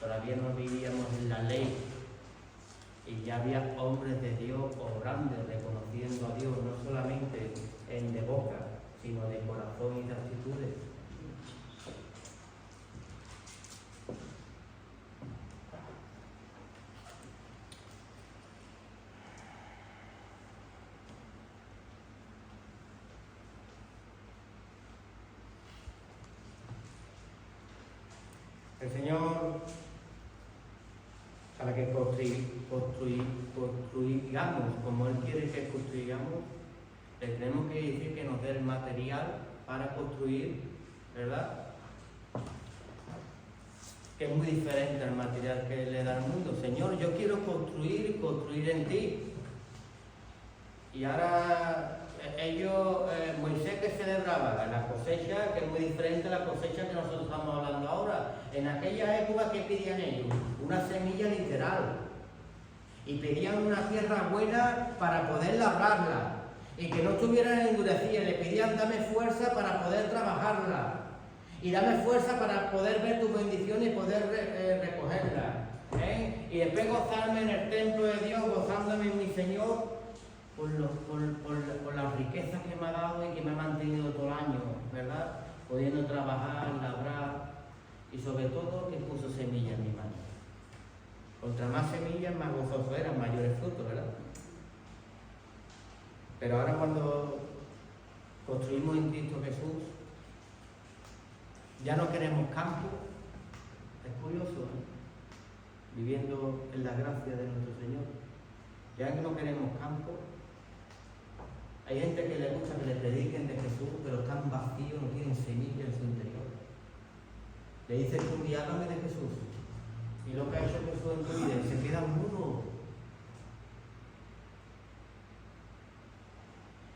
todavía no vivíamos en la ley, y ya había hombres de Dios obrando, reconociendo a Dios, no solamente de boca, sino de corazón y de actitudes. El Señor, para que construyamos como Él quiere que construyamos, le tenemos que decir que nos dé el material para construir, ¿verdad? Que es muy diferente al material que le da al mundo. Señor, yo quiero construir y construir en ti. Y ahora Moisés que celebraba la cosecha, que es muy diferente a la cosecha que nosotros estamos hablando ahora. En aquella época, ¿qué pedían ellos? Una semilla literal. Y pedían una tierra buena para poder labrarla. Y que no estuviera endurecida. Le pedían, dame fuerza para poder trabajarla. Y dame fuerza para poder ver tus bendiciones y poder recogerla. Y después gozarme en el templo de Dios, gozándome en mi Señor por las riquezas que me ha dado y que me ha mantenido todo el año, ¿verdad? Pudiendo trabajar, labrar y sobre todo que puso semillas en mi mano. Contra más semillas, más gozoso eran, mayores frutos, ¿verdad? Pero ahora cuando construimos en Cristo Jesús, ya no queremos campo. Es curioso, ¿eh? Viviendo en la gracia de nuestro Señor. Ya que no queremos campo. Hay gente que le gusta que le prediquen de Jesús, pero están vacíos, no tienen semilla en su interior. Le dices un día, háblame de Jesús. Y lo que ha hecho Jesús en tu vida, y se queda mudo.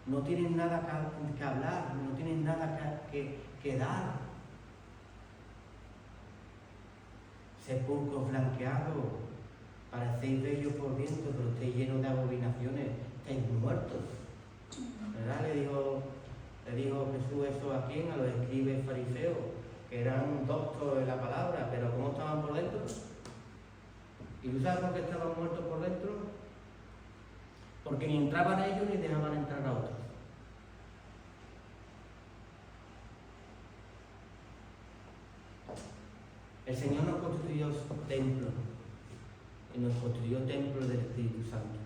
No tienen nada que hablar, no tienen nada que dar. Sepulcros blanqueados, parecéis bellos por viento, pero estáis llenos de abominaciones, estáis muertos. ¿Verdad? Le dijo Jesús eso a quién, a los escribas fariseos, que eran doctos de la palabra, pero ¿cómo estaban por dentro? ¿Y tú sabes por qué estaban muertos por dentro? Porque ni entraban ellos ni dejaban entrar a otros. El Señor nos construyó templo, y nos construyó templo del Espíritu Santo.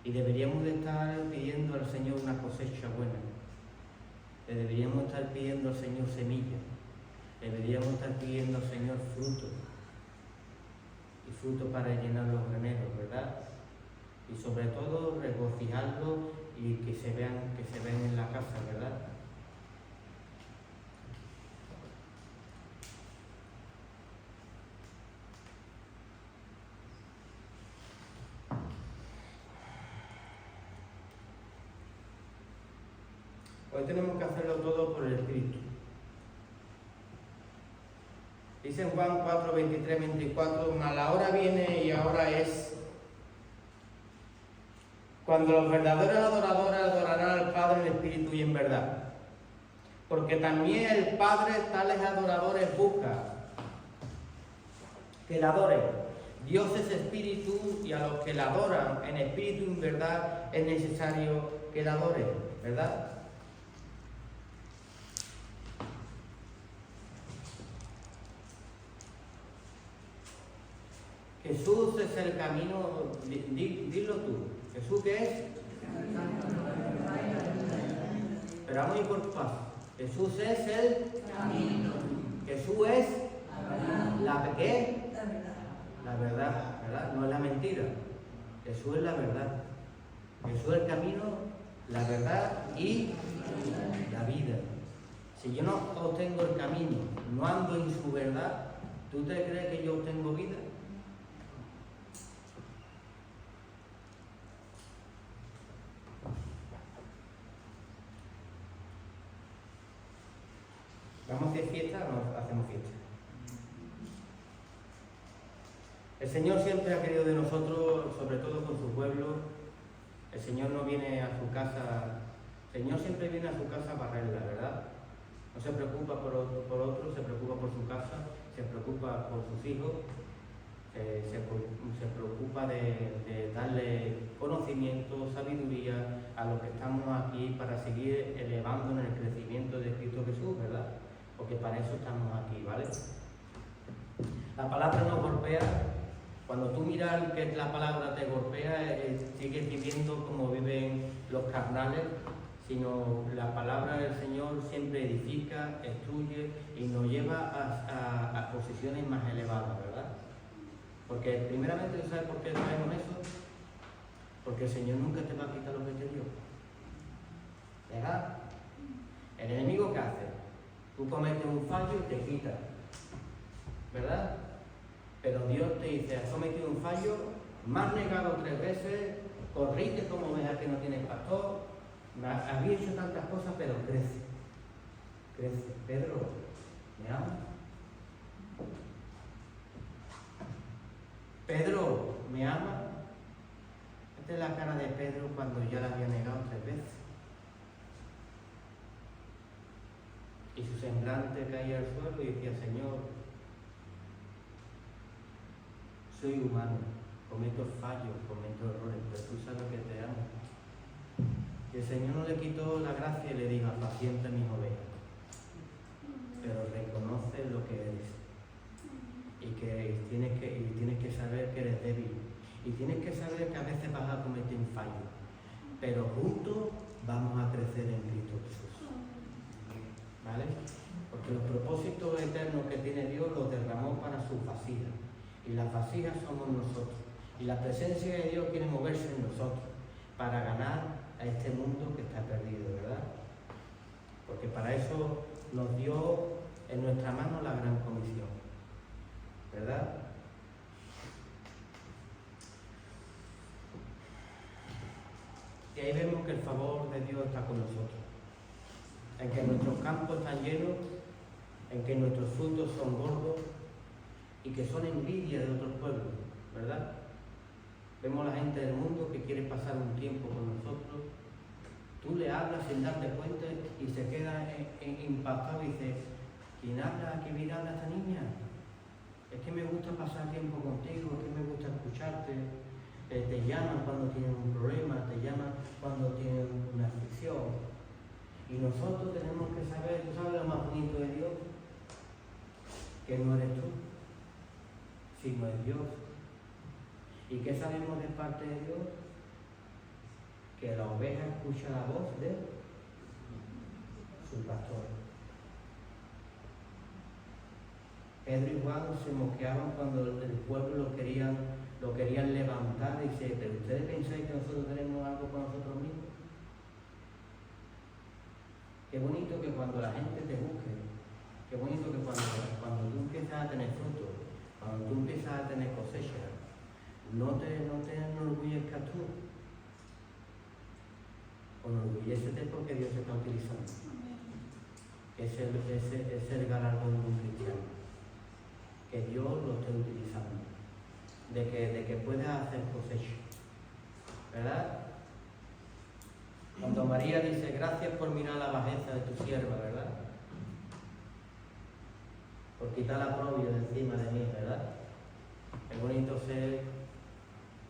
Y deberíamos de estar pidiendo al Señor una cosecha buena. Le deberíamos estar pidiendo al Señor semilla. Deberíamos estar pidiendo al Señor fruto. Y fruto para llenar los graneros, ¿verdad? Y sobre todo regocijarlos y que se vean en la casa, ¿verdad? Hoy tenemos que hacerlo todo por el Espíritu. Dice en Juan 4, 23, 24, mas la hora viene y ahora es cuando los verdaderos adoradores adorarán al Padre en espíritu y en verdad. Porque también el Padre tales adoradores busca que le adoren. Dios es espíritu y a los que le adoran en espíritu y en verdad es necesario que le adoren, ¿verdad? Jesús es el camino, dilo tú. ¿Jesús qué es? Pero vamos a ir por paso. Jesús es el camino. Jesús es la ¿qué? La verdad, ¿verdad? No es la mentira. Jesús es la verdad. Jesús es el camino, la verdad y la vida. Si yo no obtengo el camino, no ando en su verdad, ¿tú te crees que yo obtengo vida? ¿Vamos a hacer fiesta o no hacemos fiesta? El Señor siempre ha querido de nosotros, sobre todo con su pueblo. El Señor no viene a su casa, el Señor siempre viene a su casa a barrerla, ¿verdad? No se preocupa por otro, se preocupa por su casa, se preocupa por sus hijos, se preocupa de darle conocimiento, sabiduría a los que estamos aquí para seguir elevando en el crecimiento de Cristo Jesús, ¿verdad? Porque para eso estamos aquí, ¿vale? La palabra nos golpea. Cuando tú miras que la palabra te golpea, sigues viviendo como viven los carnales, sino la palabra del Señor siempre edifica, instruye y nos lleva a posiciones más elevadas, ¿verdad? Porque primeramente, ¿tú sabes por qué traemos eso? Porque el Señor nunca te va a quitar lo que te dio, ¿verdad? El enemigo, ¿qué hace? Tú cometes un fallo y te quita, ¿verdad? Pero Dios te dice, has cometido un fallo, me has negado 3 veces, corriste como oveja que no tienes pastor, había hecho tantas cosas, pero crece. Crece. Pedro, ¿me amas? Pedro, ¿me amas? Esta es la cara de Pedro cuando ya la había negado 3 veces. Y su semblante caía al suelo y decía, Señor, soy humano, cometo fallos, cometo errores, pero tú sabes que te amo. Y el Señor no le quitó la gracia y le dijo, apacienta mis ovejas, pero reconoce lo que eres. Y que tienes que saber que eres débil. Y tienes que saber que a veces vas a cometer un fallo. Pero juntos vamos a crecer en Cristo Jesús. ¿Vale? Porque los propósitos eternos que tiene Dios los derramó para sus vasijas. Y las vasijas somos nosotros. Y la presencia de Dios quiere moverse en nosotros para ganar a este mundo que está perdido, ¿verdad? Porque para eso nos dio en nuestra mano la gran comisión, ¿verdad? Y ahí vemos que el favor de Dios está con nosotros, en que nuestros campos están llenos, en que nuestros frutos son gordos y que son envidia de otros pueblos, ¿verdad? Vemos a la gente del mundo que quiere pasar un tiempo con nosotros. Tú le hablas sin darte cuenta y se queda impactado y dice, ¿quién habla? ¿Qué vida habla esta niña? Es que me gusta pasar tiempo contigo, es que me gusta escucharte. Te llaman cuando tienen un problema, te llaman cuando tienen una aflicción. Y nosotros tenemos que saber, ¿tú sabes lo más bonito de Dios? Que no eres tú, sino es Dios. ¿Y qué sabemos de parte de Dios? Que la oveja escucha la voz de su pastor. Pedro y Juan se mosqueaban cuando el pueblo lo querían levantar y dice, ¿pero ustedes pensáis que nosotros tenemos algo con nosotros mismos? Qué bonito que cuando la gente te busque, qué bonito que cuando tú empiezas a tener fruto, cuando tú empiezas a tener cosecha, no te enorgullezcas tú. Enorgullécete porque Dios se está utilizando. Es el galardón de un cristiano. Que Dios lo esté utilizando. De que pueda hacer cosecha. ¿Verdad? Cuando María dice, gracias por mirar la bajeza de tu sierva, ¿verdad? Por quitar la probia de encima de mí, ¿verdad? Es bonito ser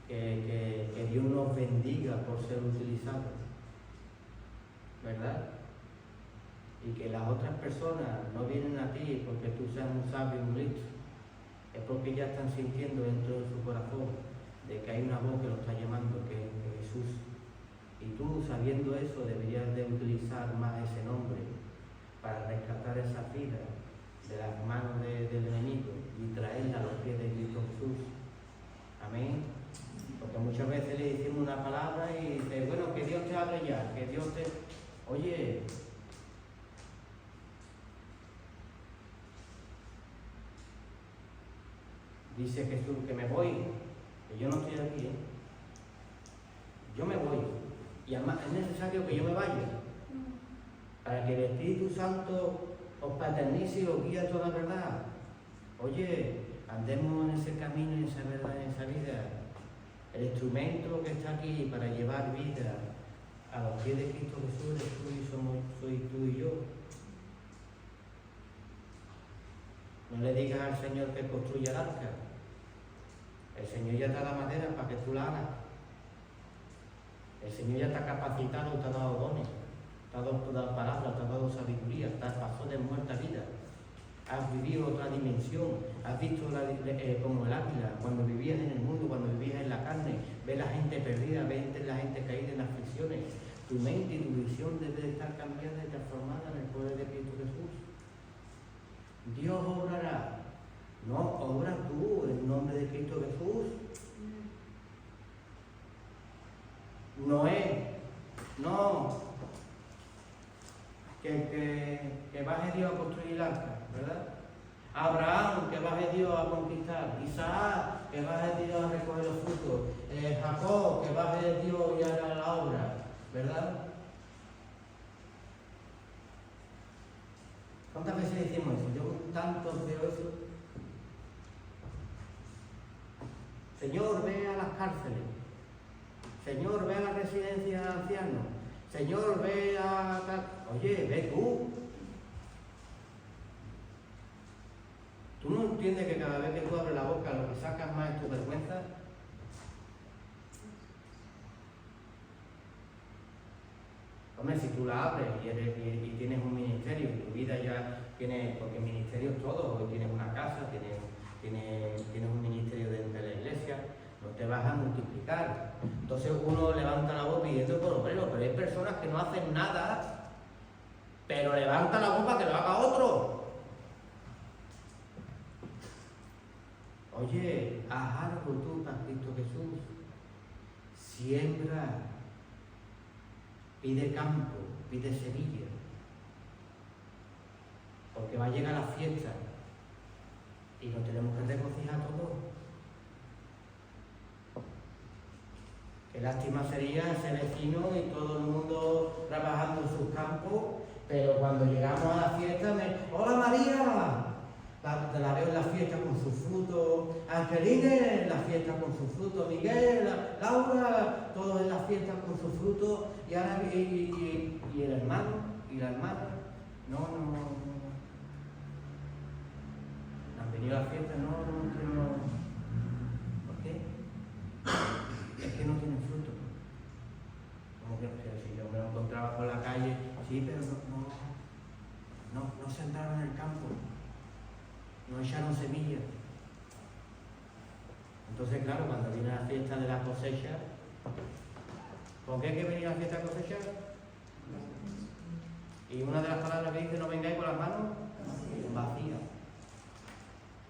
que Dios nos bendiga por ser utilizados, ¿verdad? Y que las otras personas no vienen a ti porque tú seas un sabio y un listo, es porque ya están sintiendo dentro de su corazón de que hay una voz que lo está llamando, que es Jesús. Y tú, sabiendo eso, deberías de utilizar más ese nombre para rescatar esas vidas de las manos del enemigo y traerlas a los pies de Cristo Jesús. Amén. Porque muchas veces le decimos una palabra y dice, bueno, que Dios te hable ya, que Dios te... Oye, dice Jesús que me voy, que yo no estoy aquí, ¿eh? Yo me voy. Y además es necesario que yo me vaya para que el Espíritu Santo os paternice y os guíe a toda la verdad. Oye, andemos en ese camino, en esa verdad, en esa vida. El instrumento que está aquí para llevar vida a los pies de Cristo Jesús eres tú y soy tú y yo. No le digas al Señor que construya el arca. El Señor ya te da la madera para que tú la hagas. El Señor ya está capacitado, te ha dado dones, te ha dado palabras, te ha dado sabiduría, te pasó de muerte a vida. Has vivido otra dimensión, has visto como el águila, cuando vivías en el mundo, cuando vivías en la carne, ves la gente perdida, ves la gente caída en aflicciones. Tu mente y tu visión debe de estar cambiada y transformada en el poder de Cristo Jesús. Dios obrará, no obra tú en nombre de Cristo Jesús. Noé, no, que baje Dios a construir el arca, ¿verdad? Abraham, que baje Dios a conquistar. Isaac, que baje Dios a recoger los frutos. Jacob, que baje Dios y haga la obra, ¿verdad? ¿Cuántas veces decimos eso? Yo tanto veo eso. Señor, ve a las cárceles. Señor, ve a la residencia de ancianos. Señor, ve a... Oye, ve tú. ¿Tú no entiendes que cada vez que tú abres la boca lo que sacas más es tu vergüenza? Hombre, si tú la abres y tienes un ministerio y tu vida ya tiene... Porque el ministerio es todo. Hoy tienes una casa, tienes un ministerio dentro de la iglesia. No te vas a multiplicar. Entonces uno levanta la voz pidiendo por obrero, pero hay personas que no hacen nada, pero levanta la voz para que lo haga otro. Oye, haz algo tú para Cristo Jesús. Siembra, pide campo, pide semilla, porque va a llegar la fiesta y nos tenemos que regocijar todos. Qué lástima sería ese vecino y todo el mundo trabajando en sus campos, pero cuando llegamos a la fiesta, ¡hola María! La veo en la fiesta con sus frutos, Angeline en la fiesta con sus frutos, Miguel, Laura, todos en la fiesta con sus frutos, y ahora y el hermano y la hermana, no. Han venido a la fiesta, no. ¿Por qué? Es que no tienen fruto. Como que si yo me lo encontraba por la calle, sí, pero no sembraron en el campo, no echaron semillas. Entonces, claro, cuando viene la fiesta de la cosecha, ¿con qué hay que venir a la fiesta de cosecha? Y una de las palabras que dice, no vengáis con las manos vacías.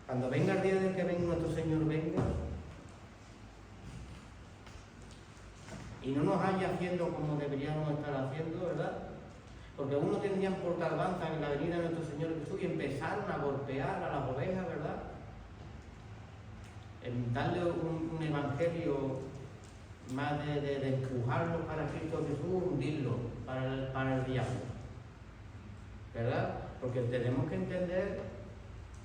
Cuando venga el día del que venga nuestro Señor, venga, y no nos haya haciendo como deberíamos estar haciendo, ¿verdad? Porque uno tendrían por tardanza en la venida de nuestro Señor Jesús y empezaron a golpear a las ovejas, ¿verdad? En darle un evangelio más de empujarlo para Cristo Jesús, hundirlo para el diablo. ¿Verdad? Porque tenemos que entender,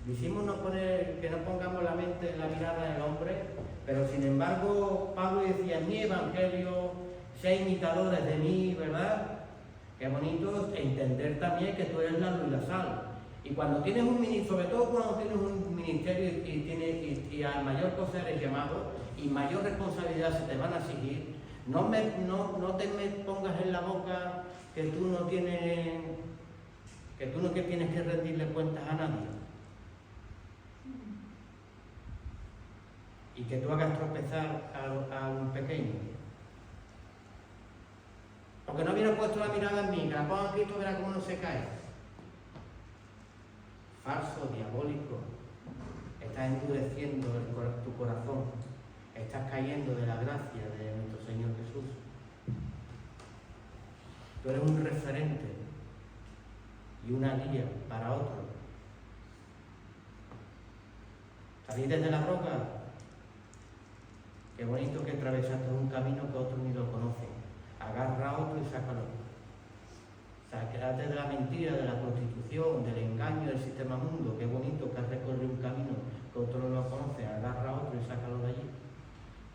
decimos que no pongamos la mirada en el hombre, pero sin embargo Pablo decía en mi evangelio, sé imitadores de mí, ¿verdad? Qué bonito entender también que tú eres la luz y la sal. Y cuando tienes un ministerio, sobre todo cuando tienes un ministerio y a mayor cosa eres llamado y mayor responsabilidad se te van a exigir, no te me pongas en la boca que tú no tienes que rendirle cuentas a nadie. Y que tú hagas tropezar a un pequeño. Porque no hubiera puesto la mirada en mí, que la ponga en Cristo, verá cómo no se cae. Falso, diabólico, estás endureciendo tu corazón, estás cayendo de la gracia de nuestro Señor Jesús. Tú eres un referente y una guía para otros. Salís desde la roca, qué bonito que atravesaste un camino que otros ni lo conocen. Agarra a otro y sácalo. Sácate de la mentira, de la prostitución, del engaño del sistema mundo. Qué bonito que has recorrido un camino que otros no lo conocen. Agarra a otro y sácalo de allí.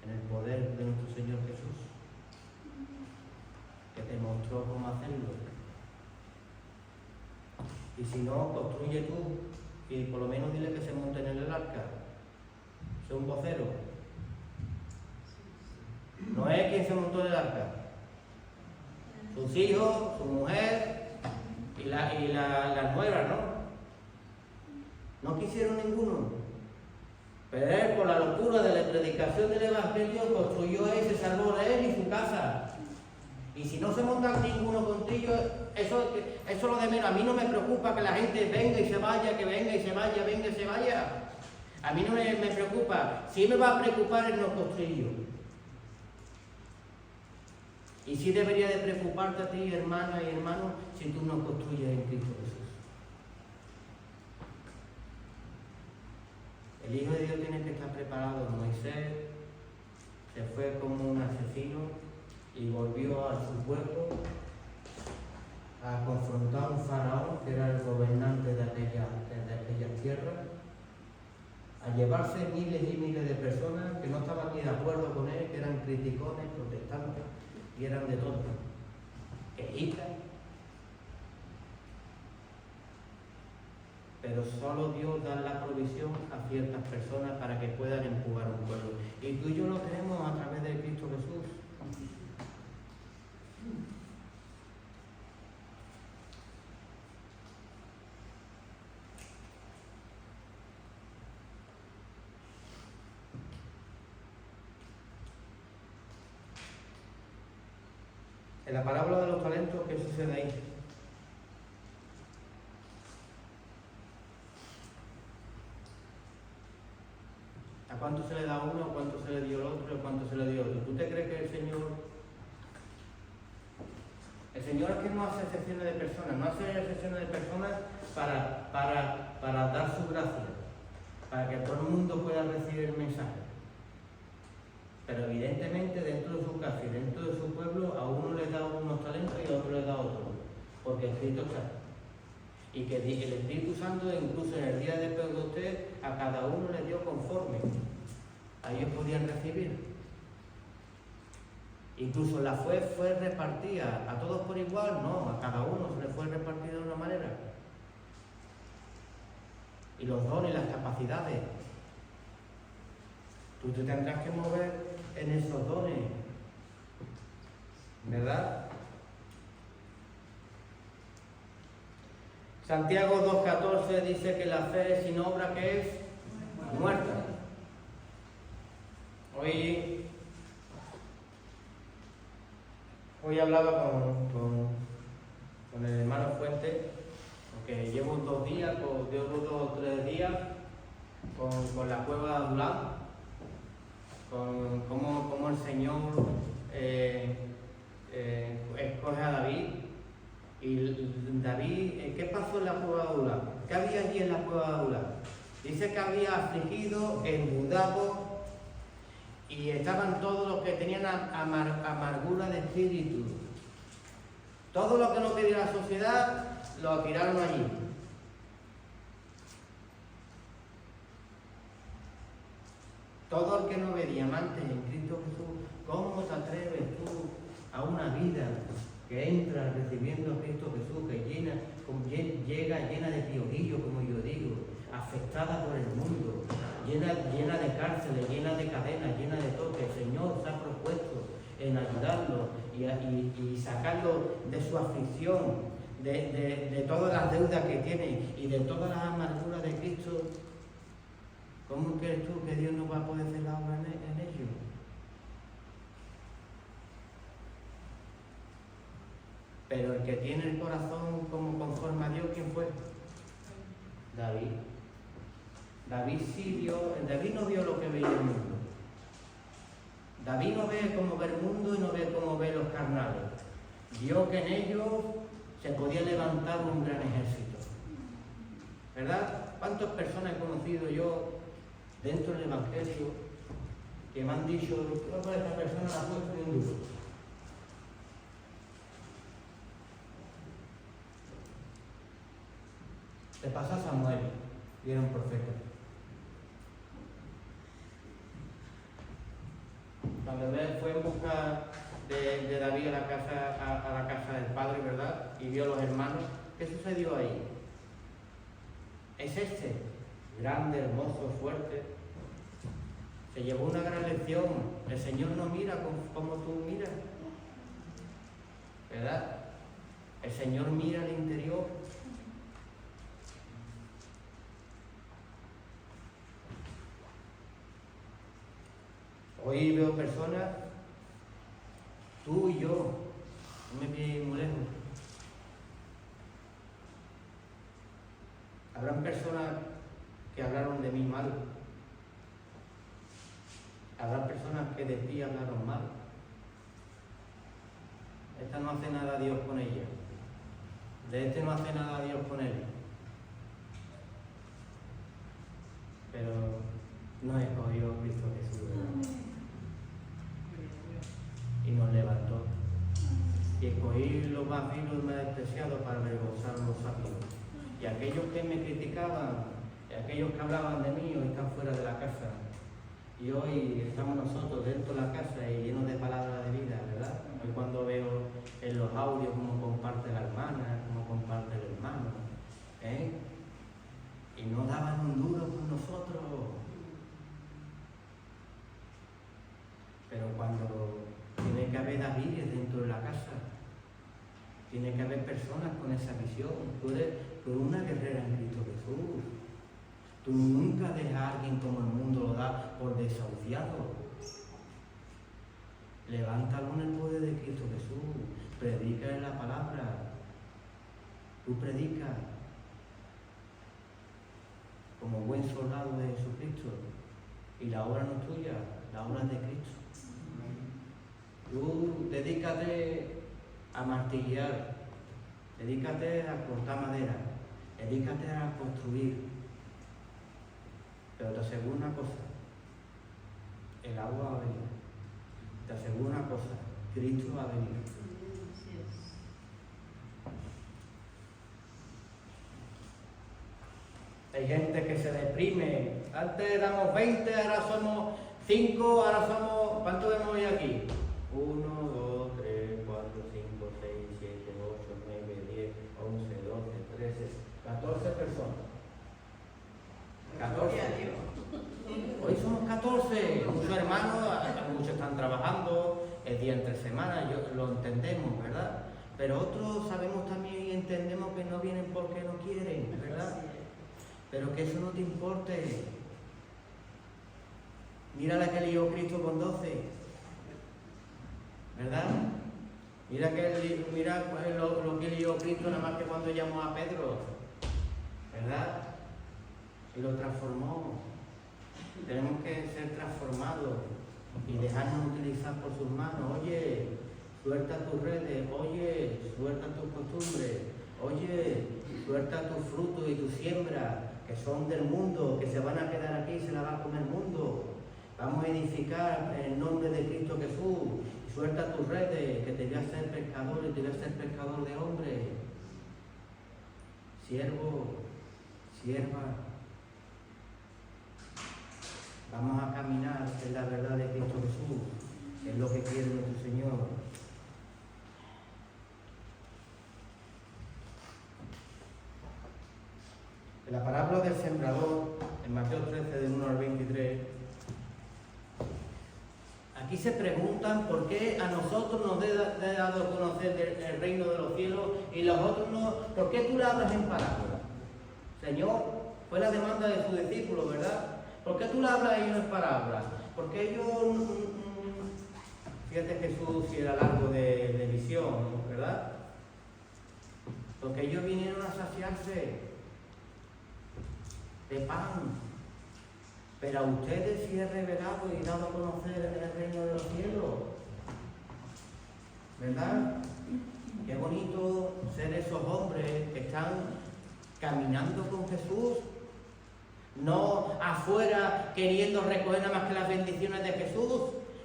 En el poder de nuestro Señor Jesús, que te mostró cómo hacerlo. Y si no, construye tú y por lo menos dile que se monten en el arca. Sé un vocero. No es quien se montó en el arca. Sus hijos, su mujer y las nueras, ¿no? No quisieron ninguno. Pero él, por la locura de la predicación del Evangelio, construyó él, se salvó de él y su casa. Y si no se monta ninguno contigo, eso es lo de menos. A mí no me preocupa que la gente venga y se vaya, que venga y se vaya, venga y se vaya. A mí no me preocupa. Sí me va a preocupar el no construir. Y sí debería de preocuparte a ti, hermana y hermano, si tú no construyes en Cristo Jesús. El Hijo de Dios tiene que estar preparado. Moisés se fue como un asesino y volvió a su pueblo a confrontar a un faraón que era el gobernante de aquellas tierras, a llevarse miles y miles de personas que no estaban ni de acuerdo con él, que eran criticones, protestantes, y eran de todo, quejitas. Pero solo Dios da la provisión a ciertas personas para que puedan empujar un pueblo. Y tú y yo lo tenemos a través de Cristo Jesús. En la parábola de los talentos, ¿qué sucede ahí? ¿A cuánto se le da a uno, a cuánto se le dio al otro, a cuánto se le dio a otro? ¿Tú te crees que el Señor es que no hace excepciones de personas, no hace excepciones de personas para dar su gracia, para que todo el mundo pueda recibir el mensaje? Pero evidentemente dentro de su casa y dentro de su pueblo a uno le da unos talentos y a otro le da otros, porque escrito está. Y que el Espíritu Santo, incluso en el día de Pentecostés, a cada uno le dio conforme. A ellos podían recibir. Incluso la fue repartida a todos por igual, no, a cada uno se le fue repartida de una manera. Y los dones y las capacidades. Tú te tendrás que mover en esos dones, ¿verdad? Santiago 2.14 dice que la fe sin obra, ¿qué es? Muerta. Hoy hablaba con el hermano Fuente, porque llevo 2 días, llevo 2 o 3 días con la cueva de Adulán, con cómo el Señor escoge a David. Y David, ¿qué pasó en la cueva de Adulán? ¿Qué había allí en la cueva de Adulán? Dice que había afligido, enmudado y estaban todos los que tenían amargura de espíritu. Todo lo que no quería la sociedad lo tiraron allí. Todo el que no ve diamantes en Cristo Jesús, ¿cómo te atreves tú a una vida que entra recibiendo a Cristo Jesús, que llega llena de piojillos, como yo digo, afectada por el mundo, llena de cárceles, llena de cadenas, llena de todo, que el Señor se ha propuesto en ayudarlo y sacarlo de su aflicción, de todas las deudas que tiene y de todas las amarguras de Cristo? ¿Cómo crees tú que Dios no va a poder hacer la obra en ellos? Pero el que tiene el corazón como conforme a Dios, ¿quién fue? David. David sí vio, David no vio lo que veía el mundo. David no ve como ve el mundo y no ve como ve los carnales. Vio que en ellos se podía levantar un gran ejército. ¿Verdad? ¿Cuántas personas he conocido yo dentro del Evangelio que me han dicho, esta persona la ha puesto en un duro? Le pasó a Samuel, y era un profeta. Cuando él fue en busca de David a la casa del padre, ¿verdad? Y vio a los hermanos, ¿qué sucedió ahí? Es este, grande, hermoso, fuerte. Se llevó una gran lección. El Señor no mira como tú miras, ¿verdad? El Señor mira al interior. Hoy veo personas, tú y yo, no me pides muy lejos. Habrán personas que hablaron de mí mal. Habrá personas que de ti hablaron mal. Esta no hace nada a Dios con ella. De este no hace nada a Dios con él. Pero nos escogió Cristo Jesús, ¿verdad? Y nos levantó. Y escogí los más finos y más despreciados para avergonzar a los sabios. Y aquellos que me criticaban, y aquellos que hablaban de mí, hoy están fuera de la casa. Y hoy estamos nosotros dentro de la casa y llenos de palabras de vida, ¿verdad? Hoy cuando veo en los audios cómo comparte la hermana, cómo comparte el hermano, y no daban un duro con nosotros. Pero cuando tiene que haber David dentro de la casa, tiene que haber personas con esa visión. Tú eres una guerrera en Cristo Jesús. Tú nunca dejas a alguien como el mundo lo da por desahuciado. Levántalo en el poder de Cristo Jesús. Predica la palabra. Tú predicas como buen soldado de Jesucristo. Y la obra no es tuya, la obra es de Cristo. Tú dedícate a martillar, dedícate a cortar madera, dedícate a construir. Pero te aseguro una cosa, el agua va a venir. Te aseguro una cosa, Cristo va a venir. Hay gente que se deprime. Antes éramos 20, ahora somos 5, ahora somos... ¿Cuántos vemos hoy aquí? 1, 2, 3, 4, 5, 6, 7, 8, 9, 10, 11, 12, 13, 14 personas. 14. Hoy somos 14. Muchos hermanos, muchos están trabajando, el día entre semanas, lo entendemos, ¿verdad? Pero otros sabemos también y entendemos que no vienen porque no quieren, ¿verdad? Pero que eso no te importe. Mira la que lió Cristo con 12, ¿verdad? Mira lo que lió Cristo nada más que cuando llamó a Pedro, ¿verdad? Y lo transformó. Tenemos que ser transformados y dejarnos utilizar por sus manos. Oye, suelta tus redes, oye, suelta tus costumbres, oye, suelta tus frutos y tu siembra, que son del mundo, que se van a quedar aquí y se la va a comer el mundo. Vamos a edificar en el nombre de Cristo Jesús. Suelta tus redes, que te voy a hacer pescador y te voy a hacer pescador de hombres. Siervo, sierva. Vamos a caminar en la verdad de Cristo Jesús, es lo que quiere nuestro Señor. En la parábola del sembrador, en Mateo 13, del 1 al 23, aquí se preguntan por qué a nosotros nos he dado a conocer el reino de los cielos y los otros no. ¿Por qué tú le hablas en parábola? Señor, fue la demanda de sus discípulos, ¿verdad? ¿Por qué tú le hablas a ellos en parábola? Porque ellos, fíjate Jesús si era largo de visión, ¿verdad? Porque ellos vinieron a saciarse de pan. Pero a ustedes sí es revelado y dado a conocer el reino de los cielos. ¿Verdad? Qué bonito ser esos hombres que están caminando con Jesús. No afuera queriendo recoger nada más que las bendiciones de Jesús.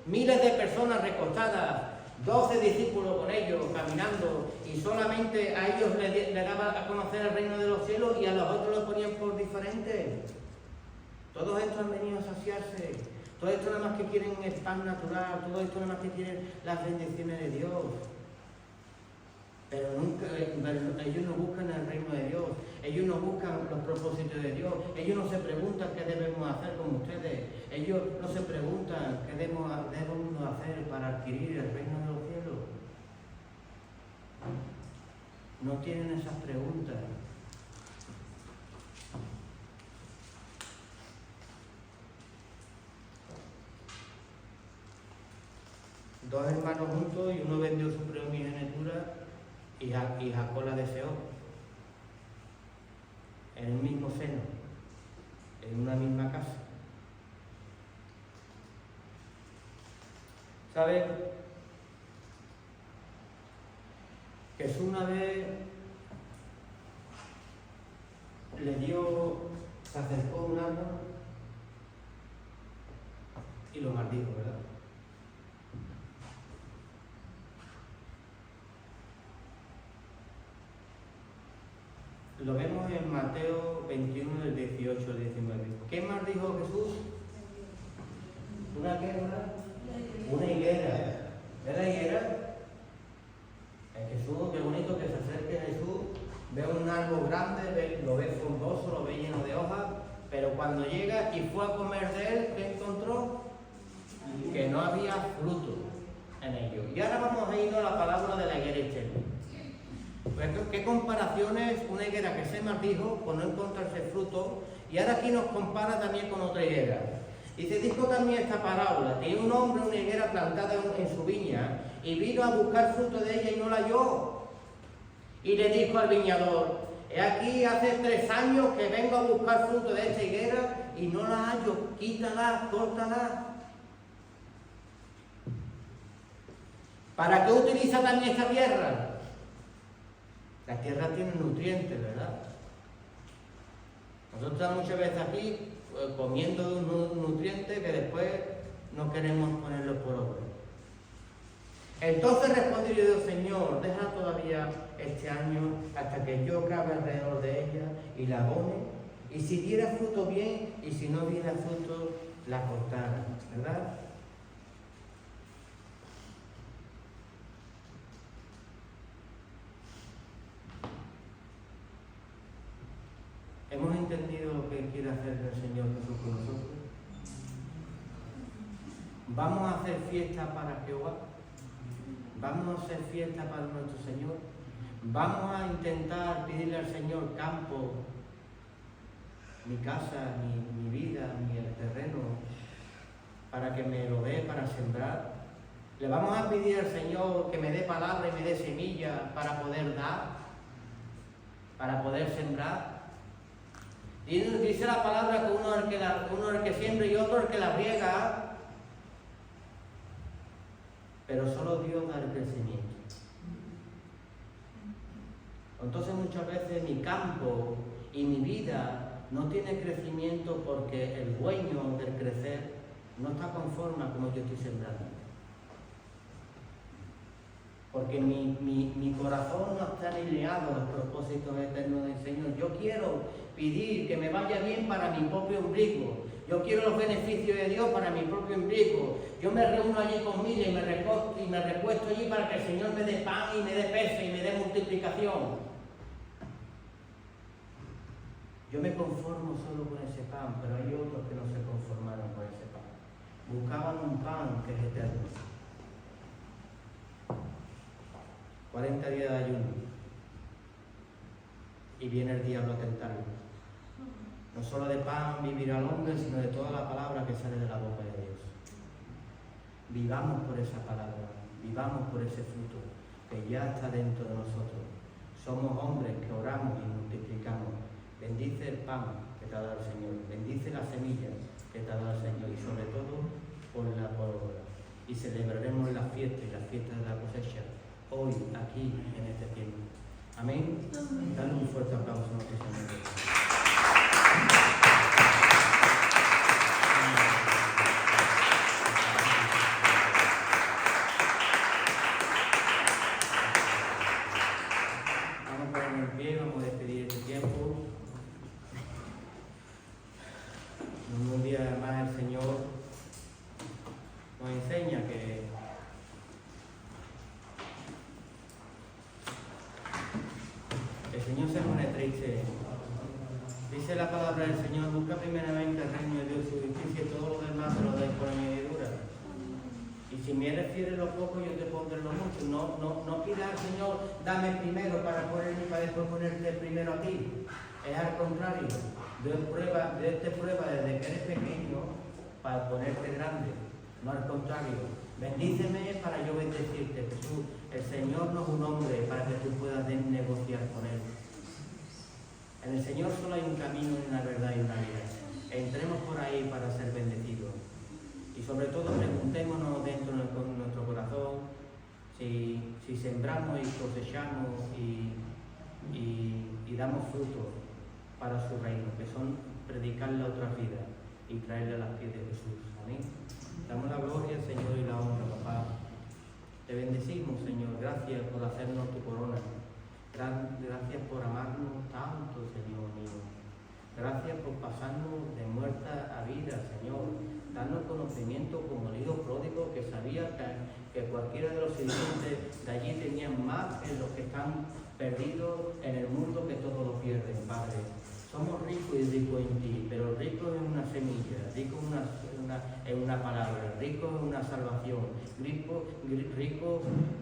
Miles de personas recostadas, 12 discípulos con ellos caminando, y solamente a ellos le daba a conocer el reino de los cielos y a los otros lo ponían por diferente. Todos estos han venido a saciarse, todos estos nada más que quieren el pan natural, todos estos nada más que quieren las bendiciones de Dios. Pero ellos no buscan el reino de Dios, ellos no buscan los propósitos de Dios, ellos no se preguntan qué debemos hacer como ustedes, ellos no se preguntan qué debemos hacer para adquirir el reino de los cielos. No tienen esas preguntas. Dos hermanos juntos y uno vendió su primogenitura y Jacob la deseó, en el mismo seno, en una misma casa. ¿Saben? Jesús una vez se acercó a un árbol y lo maldijo, ¿verdad? Lo vemos en Mateo 21, del 18 al 19. ¿Qué más dijo Jesús? ¿Una qué, verdad? Una higuera. ¿Ves la higuera? Jesús, qué bonito que se acerque a Jesús, ve un árbol grande, lo ve frondoso, lo ve lleno de hojas, pero cuando llega y fue a comer de él, ¿qué encontró? Que no había fruto en ello. Y ahora vamos a ir a la parábola de la higuera externa. ¿Qué comparaciones? Una higuera que se maldijo por no encontrarse fruto, y ahora aquí nos compara también con otra higuera. Y se dijo también esta parábola: tenía un hombre una higuera plantada en su viña, y vino a buscar fruto de ella y no la halló. Y le dijo al viñador: he aquí hace 3 años que vengo a buscar fruto de esta higuera y no la hallo, quítala, córtala. ¿Para qué utiliza también esta tierra? La tierra tiene nutrientes, ¿verdad? Nosotros estamos muchas veces aquí comiendo unos nutrientes que después no queremos ponerlos por obra. Entonces respondió Dios: Señor, deja todavía este año hasta que yo cabe alrededor de ella y la abone, y si diera fruto bien, y si no diera fruto, la cortara, ¿verdad? ¿Hemos entendido lo que quiere hacer el Señor Jesús con nosotros? ¿Vamos a hacer fiesta para Jehová? ¿Vamos a hacer fiesta para nuestro Señor? ¿Vamos a intentar pedirle al Señor campo, mi casa, mi vida, mi terreno, para que me lo dé para sembrar? ¿Le vamos a pedir al Señor que me dé palabra y me dé semilla para poder dar, para poder sembrar? Dice la palabra que uno es el que siembra y otro el que la riega, pero solo Dios da el crecimiento. Entonces muchas veces mi campo y mi vida no tiene crecimiento porque el dueño del crecer no está conforme a como yo estoy sembrando. Porque mi corazón no está alineado a los propósitos eternos del Señor. Yo quiero pedir que me vaya bien para mi propio ombligo. Yo quiero los beneficios de Dios para mi propio ombligo. Yo me reúno allí con Miriam y me recuesto allí para que el Señor me dé pan y me dé peso y me dé multiplicación. Yo me conformo solo con ese pan, pero hay otros que no se conformaron con ese pan. Buscaban un pan que es eterno. 40 días de ayuno. Y viene el diablo a tentarlo. No solo de pan vivirá el hombre, sino de toda la palabra que sale de la boca de Dios. Vivamos por esa palabra, vivamos por ese fruto que ya está dentro de nosotros. Somos hombres que oramos y multiplicamos. Bendice el pan que te ha dado el Señor, bendice las semillas que te ha dado el Señor y sobre todo por la obra. Y celebraremos las fiestas y las fiestas de la cosecha hoy, aquí, en este tiempo. Amén. Dale un fuerte aplauso a nuestro Señor. Vamos a ponernos en pie, vamos a despedir este tiempo. Un día más el Señor nos enseña que el Señor se pone triste. Dice la palabra del Señor: busca primeramente el reino de Dios y su justicia y todo lo demás te lo doy por añadidura. Y si me eres fiel en lo poco, yo te pondré en lo mucho. No pidas al Señor, dame primero para después ponerte primero a ti. Es al contrario. Dios te prueba desde que eres pequeño para ponerte grande. No al contrario. Bendíceme para yo bendecirte, Jesús. El Señor no es un hombre para que tú puedas negociar con Él. En el Señor solo hay un camino, una verdad y una vida. Entremos por ahí para ser bendecidos. Y sobre todo preguntémonos dentro de nuestro corazón si sembramos y cosechamos y damos frutos para su reino, que son predicarle a otras vidas y traerle a las pies de Jesús. Amén. Damos la gloria al Señor y la honra, papá. Te bendecimos, Señor. Gracias por hacernos tu corona. Gracias por amarnos tanto, Señor mío. Gracias por pasarnos de muerta a vida, Señor. Darnos conocimiento como el hijo pródigo que sabía que cualquiera de los sirvientes de allí tenían más que los que están perdidos en el mundo, que todos lo pierden, Padre. Somos ricos y ricos en ti, pero ricos en una semilla, ricos en una palabra, ricos en una salvación, ricos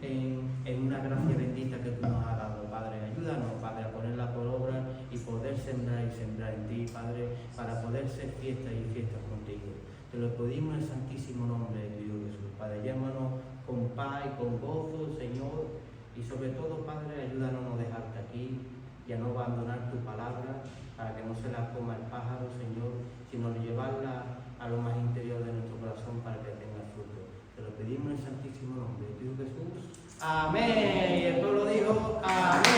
en una gracia bendita que tú nos has dado, Padre. Ayúdanos, Padre, a ponerla por obra y poder sembrar en ti, Padre, para poder ser fiestas y fiestas contigo. Te lo pedimos en el santísimo nombre de tu Hijo Jesús, Padre. Llévanos con paz y con gozo, Señor, y sobre todo, Padre, ayúdanos a no dejarte aquí y a no abandonar tu palabra para que no se la coma el pájaro, Señor, sino llevarla a lo más interior de nuestro corazón para que tenga fruto. Te lo pedimos en el santísimo nombre de tu Hijo Jesús. Amén. Y el pueblo dijo: amén.